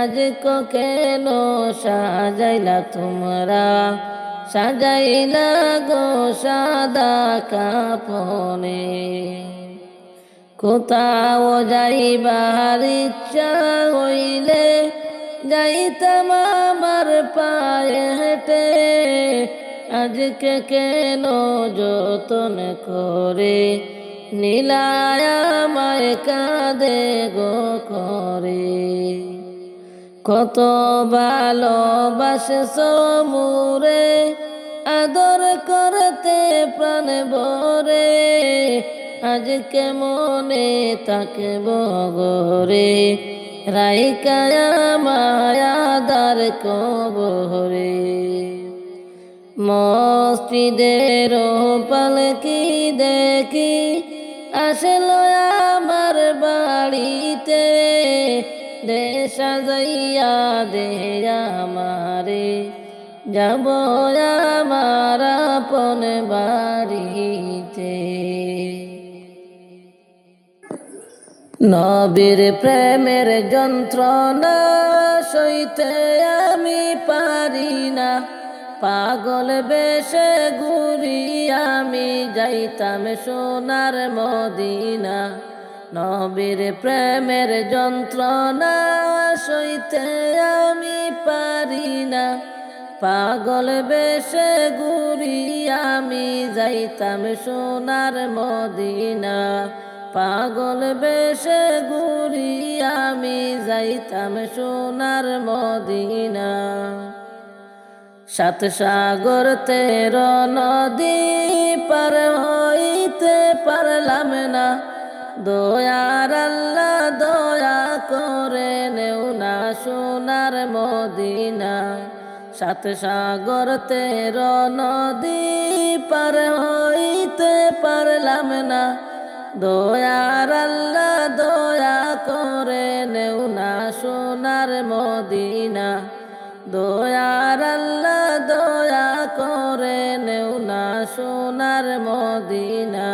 আজকে কেন সাজাইলা তোমরা, সাজাইলা গো সাদা কাপনে। কোথাও যাইবার ইচ্ছা হইলে, যাইতাম আমার পায়ে হেঁটে, আজকে কেন যতন করে, নীলায় আমায় কাঁদে গো করে। কত ভালোবাসছো মোরে, আদর করতে প্রাণ ভরে, আজকে মনে থাকব গোরে, রাইকা মায়াদার কবরে। মসজিদের পালকি দেখি আসলো আমার বাড়িতে, দে সাজাইয়া দে আমারে, যাব আমার আপন বাড়িতে। নবীর প্রেমের যন্ত্রণা সইতে আমি পারি না, পাগল বেশে ঘুরি আমি, যাইতাম সোনার মদিনা। নবীর প্রেমের যন্ত্রণা সইতে আমি পারি না, পাগল বেশে ঘুরি আমি, যাইতাম সোনার মদিনা। পাগল বেশে ঘুরি আমি, যাইতাম সোনার মদিনা। সাত সাগর 13 নদী পার হইতে পারলাম না, দয়ার আল্লাহ দয়া করে নেও না সোনার মদিনা। সাত সাগর 13 নদী পার হইতে পারলাম না, দয়ার আল্লাহ দয়া করে নেও না সোনার মদিনা। দয়ার আল্লাহ দয়া করে নেও না সোনার মদিনা।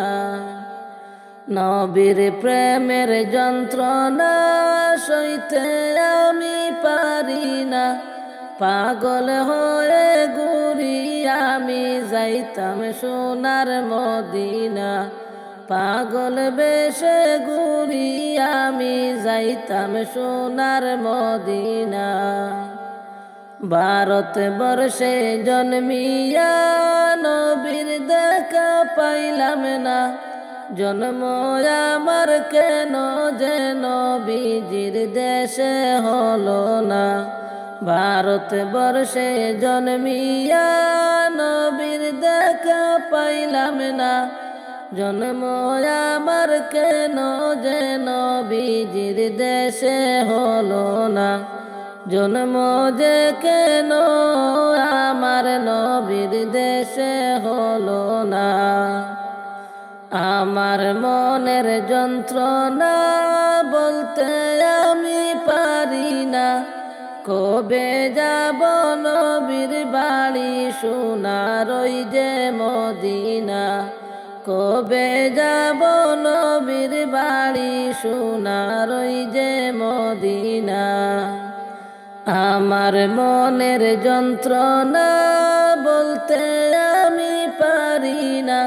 নবীর প্রেমের যন্ত্রণা সইতে আমি পারি না, পাগল হয়ে ঘুরি আমি, যাইতাম সোনার মদিনা। পাগল বেশে ঘুরি আমি, যাইতাম সোনার মদিনা। ভারতবর্ষে জন্মিয়া নবীর দেখা পাইলাম না, জন্ম আমার কেন যে নবীজির দেশে হলো না। ভারতবর্ষে জন্মিয়া নবীর দেখা পাইলাম না, জন্ম আমার কেন যে নবীজির দেশে হলো না। জন্ম যে কেন আমার নবীর দেশে হলো না। আমার মনের যন্ত্রণা বলতে আমি পারি না, কবে যাব নবীর বাড়ি সোনার ওই যে মদিনা। কবে যাব নবীর বাড়ি সোনার ওই যে মদিনা। আমার মনের যন্ত্রণা বলতে আমি পারি না,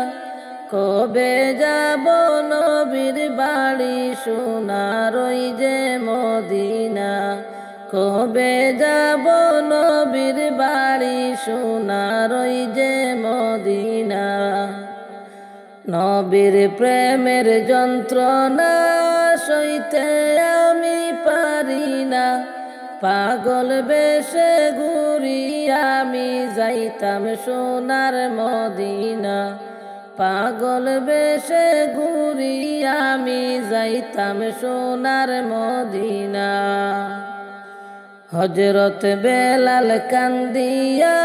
কবে যাব নবীর বাড়ি সোনার ওই যে মদিনা। কবে যাব নবীর বাড়ি সোনার ওই যে মদিনা। নবীর প্রেমের যন্ত্রণা সইতে আমি পারি না, পাগল বেশে ঘুরি আমি, যাইতাম সোনার মদিনা। পাগল বেশে ঘুরি আমি, যাইতাম সোনার মদিনা। হজরত বেলাল কান্দিয়া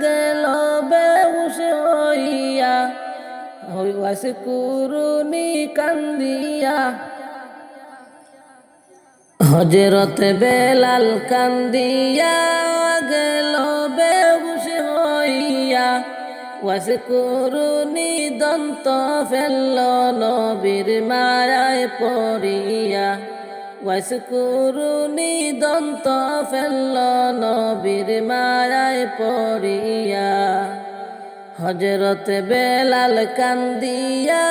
গেল বেহুশ হইয়া, ওয়াস কুরুনি কান্দিয়া। হজরত বেলাল কান্দিয়া গেল বেহুশ হইয়া, ওয়াস কুরুনি দন্ত ফেলল নবীর মায়ায় পড়িয়া। ওয়াস কুরুনি দন্ত ফেলল নবীর মায়ায় পড়িয়া। হজরত বেলাল কান্দিয়া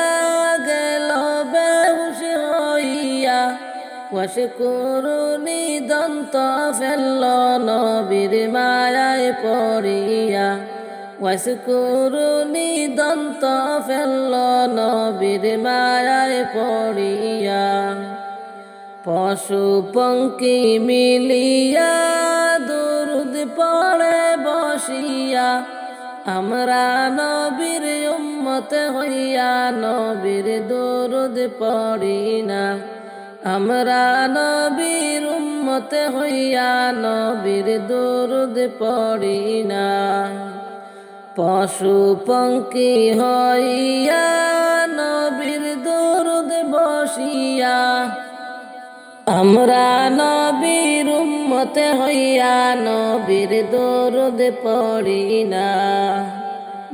গেল বেহুশ হইয়া, ওয়াস কুরুনি দন্ত ফেলল নবীর মায়ায় পড়িয়া। ওয়াস কুরুনি দন্ত ফেলল নবীর মায়ায় পড়িয়া। পশু পঙ্কি মিলিয়া দুরুদ পড়ে বসিয়া, আমরা নবীর উম্মত হইয়া নবীর দুরুদ পড়ি না। আমরা নবীর উম্মত হইয়া নবীর দুরুদ পড়ি না। পশু পঙ্কি হইয়া নবীর দুরুদ বসিয়া, আমরা নবীর উম্মত হইয়া নবীর দুরুদ পড়ি না।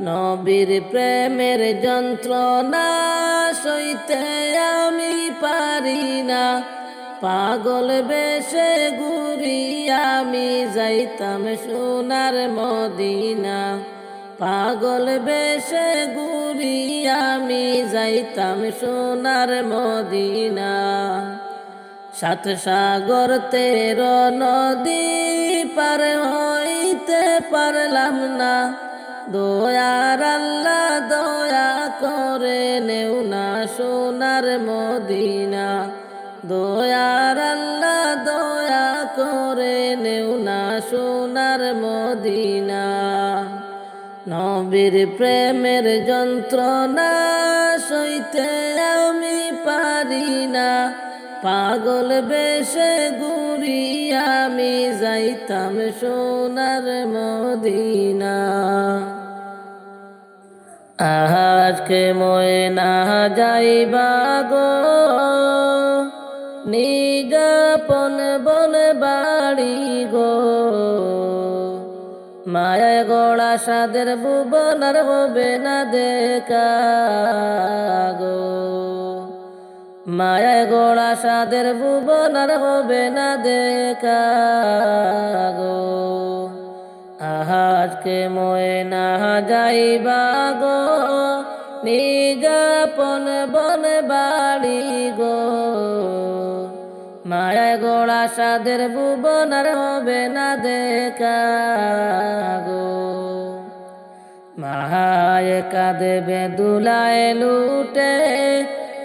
নবীর প্রেমের যন্ত্রণা সইতে আমি পারি না, পাগল বেশে ঘুরি আমি যাইতাম সোনার মদিনা। পাগল বেশে ঘুরি আমি যাইতাম সোনার মদিনা। সাত সাগর 13 নদী পার হইতে পারলাম না, দয়ার আল্লাহ দয়া করে নেও না সোনার মদিনা। দয়ার আল্লাহ দয়া করে নেও না সোনার মদিনা। নবীর প্রেমের যন্ত্রণা সইতে আমি পারি না, পাগল বেশে ঘুরি আমি যাইতাম সোনার মদিনা। আজকে ময়না যাইবা গো নিজাপন বন বাড়ি গো, মায়া গোড়া সাদের ভুবন আর হবে না দেখা গো। মায়া গোড়া সাদের ভুবন আর হবে না দেখা গো। আজকে ময়না যাইবা গো নিজাপন বন বাড়ি গো, মায়া গোড়া সাদের ভুবন আর হবে না দেখা গো। মায়ে কাঁদবে দুলায় লুটে,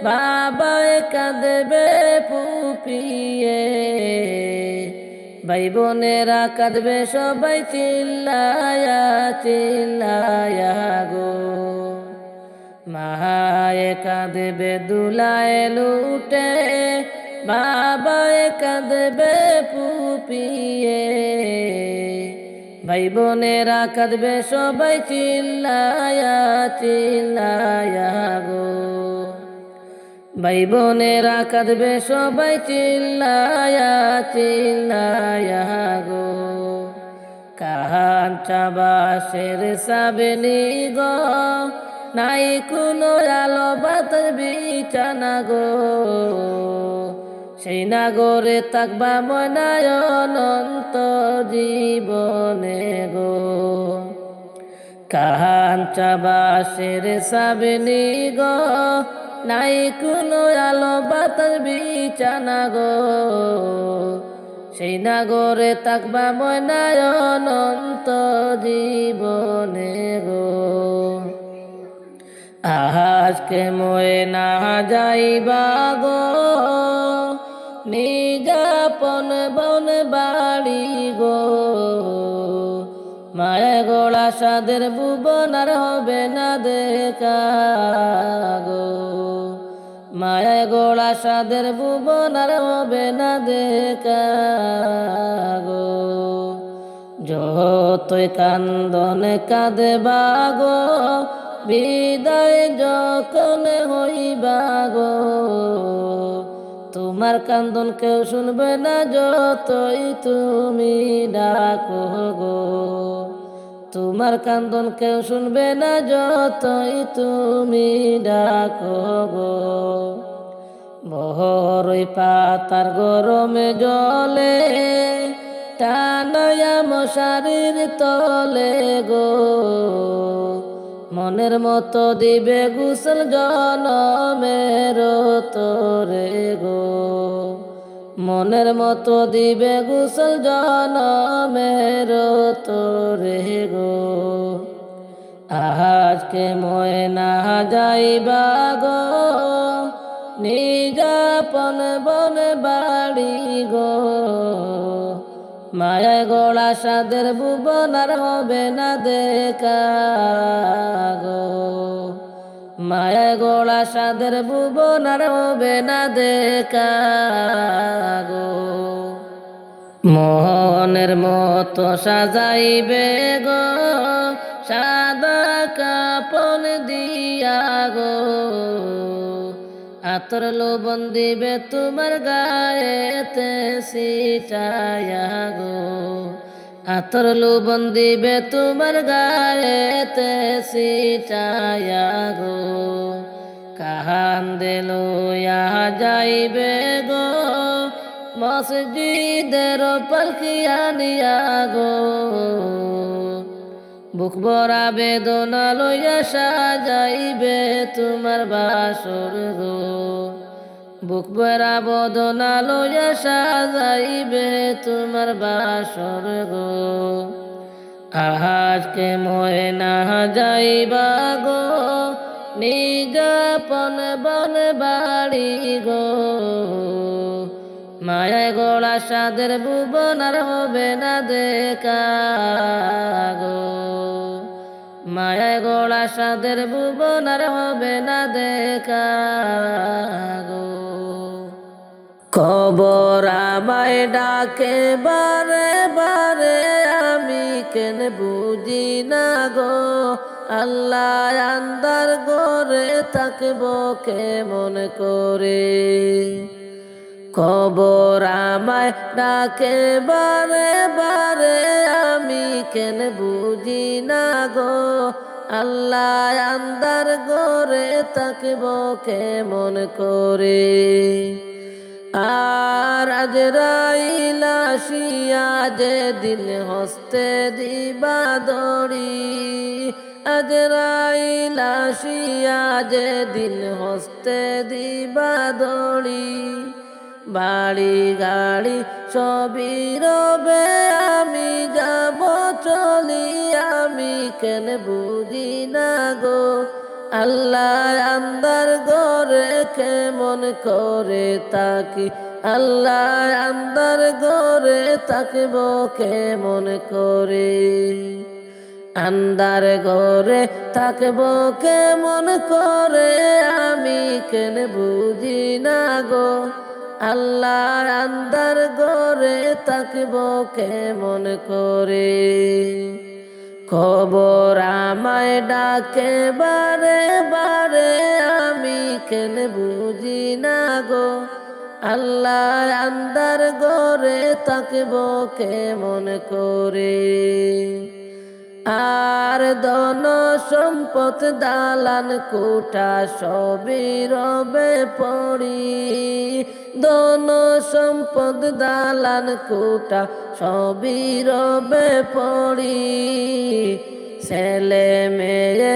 বাবায় কাঁদবে ফুপিয়ে, ভাই বোনেরা কাঁদবে সবাই চিল্লায়া চিল্লায়া গো। মায়ে কাঁদবে দুলায় লুটে, বাবায় কাঁদবে ফুপিয়ে, ভাই বোনেরা কাঁদবে সবাই চিল্লায়া চিল্লায়া গো। ভাই বোনেরা কাঁদবে সবাই চিল্লায়া চিল্লায়া গো। কাঞ্চা বাঁশের সাবেনি গো, নাই কোনো আলো বাতাস বিছানা গো, সেই নাগরে থাকবা ময়নায় অনন্ত জীবনে গো। কাঞ্চা বাঁশের সাবেনি গো, নাই কোনো আলো বাতাস বিছানা গো, সেই নাগরে থাকবা ময়নায় অনন্ত জীবনে গো। আজকে ময়না যাইবা গো নিজাপন বন বাড়ি গো, মায়া গোড়া সাদের ভুবন আর হবে না দেখা গো। মায়ায় গোড়া সাদের ভুবন আর হবে না দেখা গো। যতই কান্দনে কাঁদে বাগো, বিদায় যখন হইবা গো, তোমার কান্দন কেউ শুনবে না যতই তুমি ডাকো গো। তোমার কান্দন কেউ শুনবে না যতই তুমি ডাকো গো। বহরই পাতার গরমে জলে, টানায়া মশারির তলে গো, মনের মতো দিবে গুসল জনমের তোরে গো। মনের মতো দিবে গুসল জনমের তোরে গো। আজকে ময়না যাইবা গো, নিজাপন বন বাড়ি গো, মায়ায় গোড়া সাদের ভুবন আর হবে না দেখা গো। মায়ায় গোড়া সাদের ভুবন আর হবে না দেখা গো। মোহনের মতো সাজাইবে গো, সাদা কাপন দিয়া গো, আতর লোবন দিবে তোমার গায়েতে সিটায়া গো। আতর লোবন দিবে তোমার গায়েতে সিটায়া গো। কান্দে লইয়া যাইবে গো, মসজিদের পালকি আনিয়া গো, বুক ভরা বেদনা লইয়া সাজাইবে তোমার বাসর গো। বুক ভরা বেদনা লইয়া সাজাইবে তোমার বাসর গো। আজকে ময়না যাইবা গো, নিজাপন বন বাড়ি গো, মায়ায় গোড়া সাদের ভুবন আর হবে না দেখা গো। মায়ায় গোড়া সাদের ভুবন আর হবে না দেখা গো। কবর আমায় ডাকে বারে বারে, আমি কেন বুঝি না গো। আল্লাহ আন্দার ঘরে থাকবো কেমন করে। কবর আমায় ডাকে বারে বারে, আমি কেন বুঝি না গো। আল্লাহ আন্দার ঘরে থাকবো কেমন করে। আর আজরাইল আসিয়া যেদিন হস্তে দিবা দড়ি, আজরাইল আসিয়া যেদিন হস্তে দিবা দড়ি, বাড়ি গাড়ি সবই রবে, আমি যাব চলি, আমি কেন বুঝি না গো। আল্লাহ আন্দার ঘরে কেমন করে তাকি, আল্লাহ আন্দার ঘরে থাকবো কেমন করে। আন্দার ঘরে থাকবো কেমন করে, আমি কেন বুঝি না গো। আল্লাহ আন্দার ঘরে থাকবো কেমন করে। খবর আমায় ডাকে বারে বারে, আমি কেন বুঝি না গো। আল্লাহ আন্দার ঘরে থাকবো কেমন করে। আর ধন সম্পদ দালান কোঠা সবই রবে পড়ি, ধন সম্পদ দালান কোঠা সবই রবে পড়ি। ছেলে মেয়ে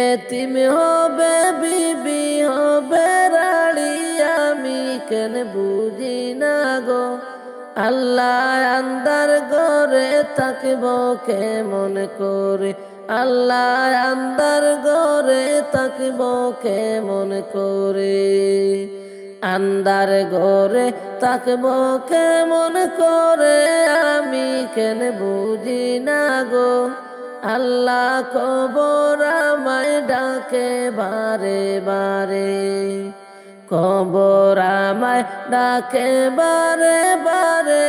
এতিম হবে, বিবি হবে রাড়ি, আমি কেন বুঝি না গো। আল্লাহ আন্দার ঘরে থাকবো কেমন করে। আল্লাহ আন্দার ঘরে থাকবো কেমন করে। আন্দার ঘরে থাকবো কেমন করে, আমি কেন বুঝি না গো। আল্লাহ কবর আমায় ডাকে বারে বারে, কবর আমায় ডাকে বারে বারে,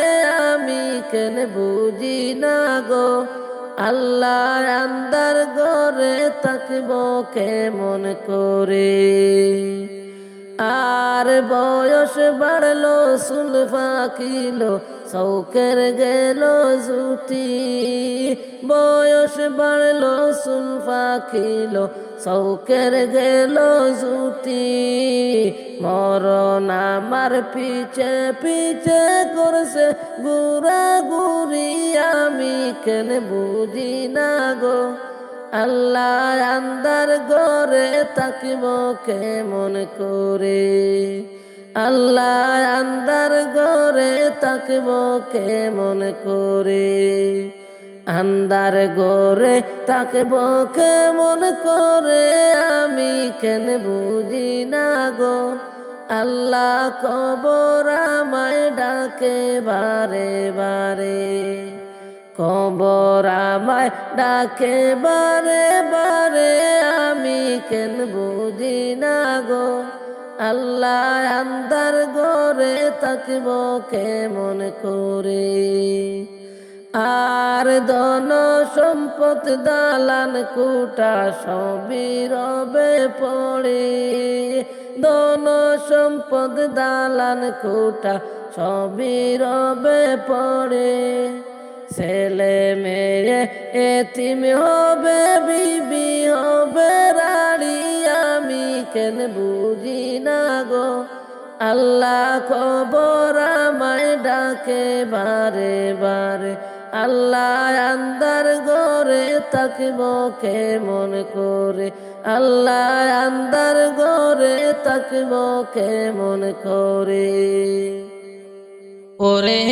আমি কেন বুঝি না গো। আল্লাহ আন্দার ঘরে থাকব কেমন করে। আর বয়স বাড়লো চুল পাকিলো, শৌকের গেল জুটি। বয়স বাড়লো চুল পাকিলো, শৌকের গেল জুটি। মরণ আমার পিছে পিছে করছে ঘুরাঘুরি, আমি কেন বুঝি না গো। আল্লাহ আন্দার ঘরে থাকিব কেমন করে। আল্লাহ আন্দার ঘরে থাকিব কেমন করে। আন্দার ঘরে থাকিব কেমন করে, আমি কেন বুঝি না গো। আল্লাহ কবর আমায় ডাকে বারে বারে, কবর আমায় ডাকে বারে বারে, আমি কেন বুঝি না গো। আল্লাহ আন্দার ঘরে থাকিব কেমন করে। আর ধন সম্পদ দালান কুটা সবই রবে পড়ে। ধন সম্পদ দালান কুটা সবই রবে পড়ে। ছেলে মেয়ে এতিম হবে, বিবি হবে রাড়ি, আমি কেন বুঝি না গো। আল্লাহ কবর আমায় ডাকে বারে বারে, আল্লাহ আন্দার ঘরে থাকিব কেমন করে। আল্লাহ আন্দার ঘরে থাকিব কেমন করে। ওরে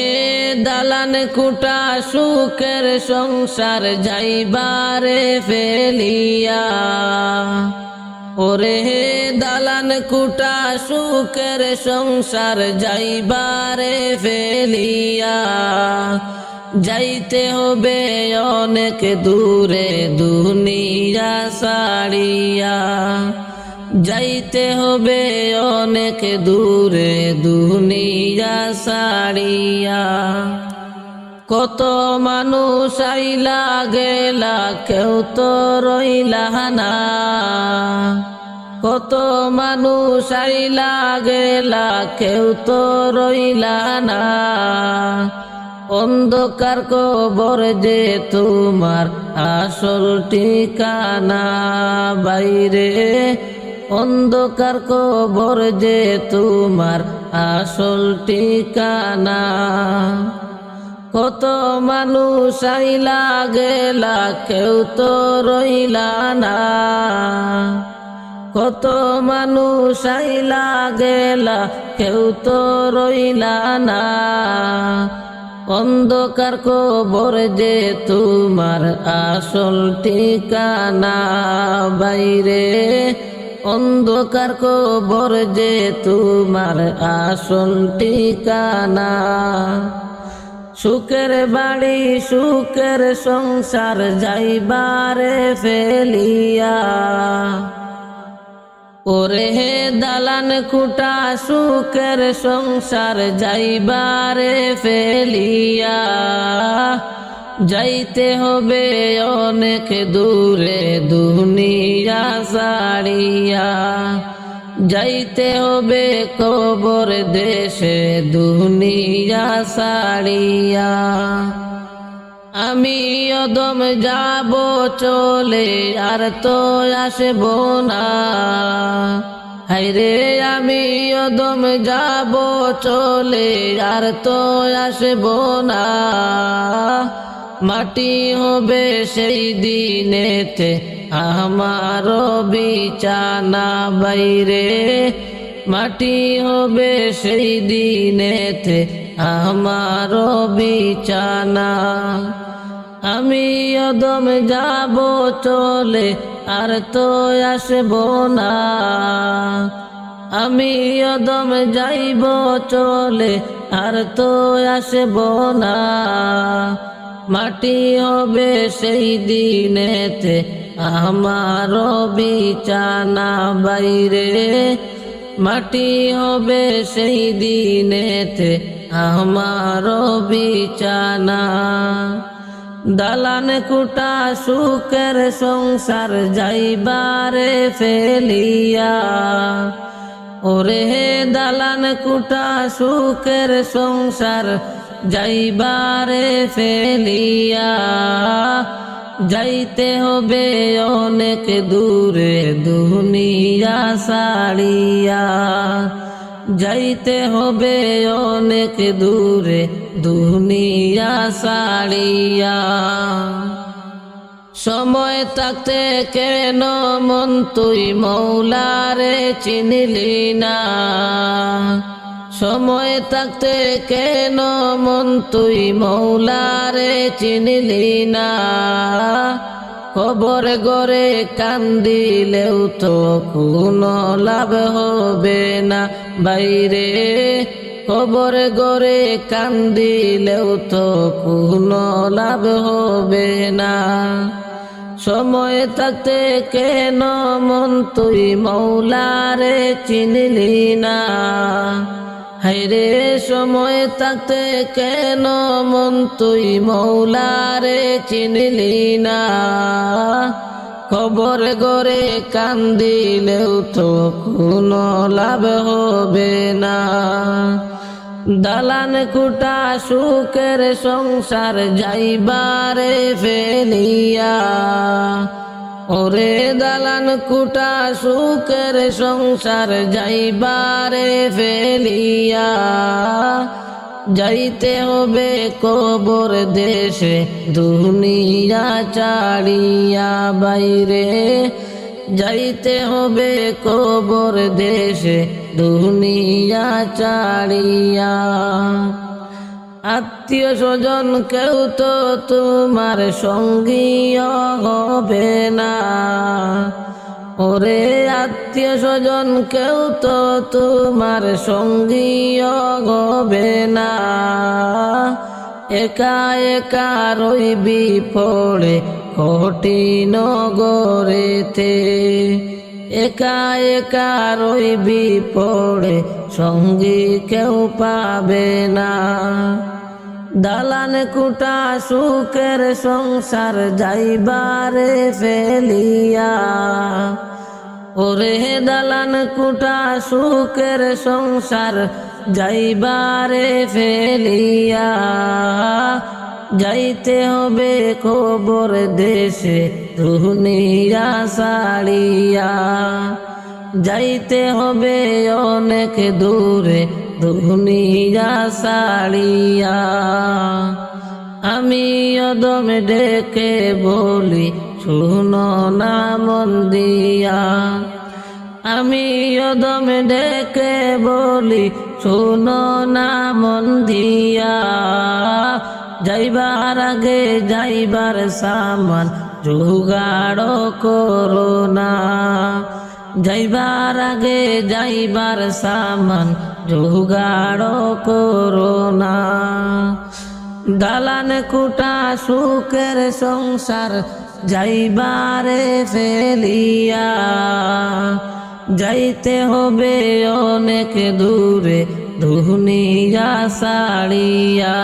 দালান কুটা সুখের সংসার যাইবারে ফেলিয়া। ওরে দালান কুটা সুখের সংসার যাইবারে ফেলিয়া। যাইতে হবে অনেক দূরে দুনিয়া ছাড়িয়া। যাইতে হবে অনেক দূরে দুনিয়া ছাড়িয়া। কত মানুষ আইলা গেলা, কেউ তো রইলা না। কত মানুষ আইলা গেলা, কেউ তো রইলা না। অন্ধকার কবর যে তোমার আসল ঠিকানা, বাইরে অন্ধকার কবর যে তোমার আসল ঠিকানা। কত মানুষ আইলা গেলা, কেউ তো রইলা না। কত মানুষ আইলা গেলা, কেউ তো রইলা না। অন্ধকার কবর যে তোমার আসল ঠিকানা, বাইরে অন্ধকার কবর যে তোমার আসল ঠিকানা। সুখের বাড়ি সুখের সংসার যাইবারে ফেলিয়া। ওরে দালান কুটা সুখের সংসার যাইবারে ফেলিয়া। যাইতে হবে অনেক দূরে দুনিয়া ছাড়িয়া। যাইতে হবে কবর দেশে দুনিয়া ছাড়িয়া। আমি অদম যাব চলে, আর তো আসব না। হায়রে আমি অদম যাব চলে, আর তো আসব না। মাটি হবে সেই দিনেতে আমার বিছানা, বাইরে মাটি হবে সেই দিনেতে আমার বিছানা। আমি অদম যাব চলে, আর তো আসব না। আমি অদম যাইব চলে, আর তো আসব না। মাটি হবে সেই দিনেতে আমার বিছানা, বাইরে মাটি হবে সেই দিনেতে আমারও বিছানা। দালান কুটা সুখের সংসার যাইবারে ফেলিয়া, ওরে দালান কুটা সুখের সংসার যাইবারে ফেলিয়া। যাইতে হবে অনেক দূরে দুনিয়া ছাড়িয়া, যাইতে হবে অনেক দূরে দুনিয়া ছাড়িয়া। সময় থাকতে কেন মন তুই মৌলারে চিনলি না, সময় থাকতে কেন মন তুই মৌলারে চিনলি না। কবর গরে কান্দিলেও তো কোনো লাভ হবে না বাইরে, কবর গরে কান্দিলেও তো কোনো লাভ হবে না। সময় থাকতে কেন মন তুই মৌলারে চিনলি না, হায়রে সময় থাকতে কেন মন তুই মৌলারে চিনলি না। কবর গরে কান্দিলেও তো কোনো লাভ হবে না। দালান কুটা সুখের সংসার যাইবারে ফেলিয়া, ওরে দালান কুটা সুখের সংসার যাইবারে ফেলিয়া। যাইতে হবে কবর দেশে দুনিয়া ছাড়িয়া বাইরে, যাইতে হবে কবর দেশে দুনিয়া ছাড়িয়া। আত্মীয় স্বজন কেউ তো তোমার সঙ্গী হবে না, ওরে আত্মীয় স্বজন কেউ তো তোমার সঙ্গী হবে না। একা একা রইবি পড়ে কঠিন গরেতে, একা একা রইবি পড়ে সঙ্গী কেউ পাবে না। দালান কুটা সুখের সংসার যাইবারে ফেলিয়া, ওরে দালান কুটা সুখের সংসার যাইবারে ফেলিয়া। যাইতে হবে কবর দেশে দুনিয়া ছাড়িয়া, যাইতে হবে অনেক দূরে দুনিয়া ছাড়িয়া। আমি অদম ডেকে বলি শুনো না মন দিয়া, আমি অদম ডেকে বলি শুনো না মন দিয়া। যাইবার আগে যাইবার সামান জোগাড় করো না, যাইবার আগে যাইবার সামান জোগাড় করো না। দালান কুটা সুখের সংসার যাইবারে ফেলিয়া, যাইতে হবে অনেক দূরে দুনিয়া ছাড়িয়া।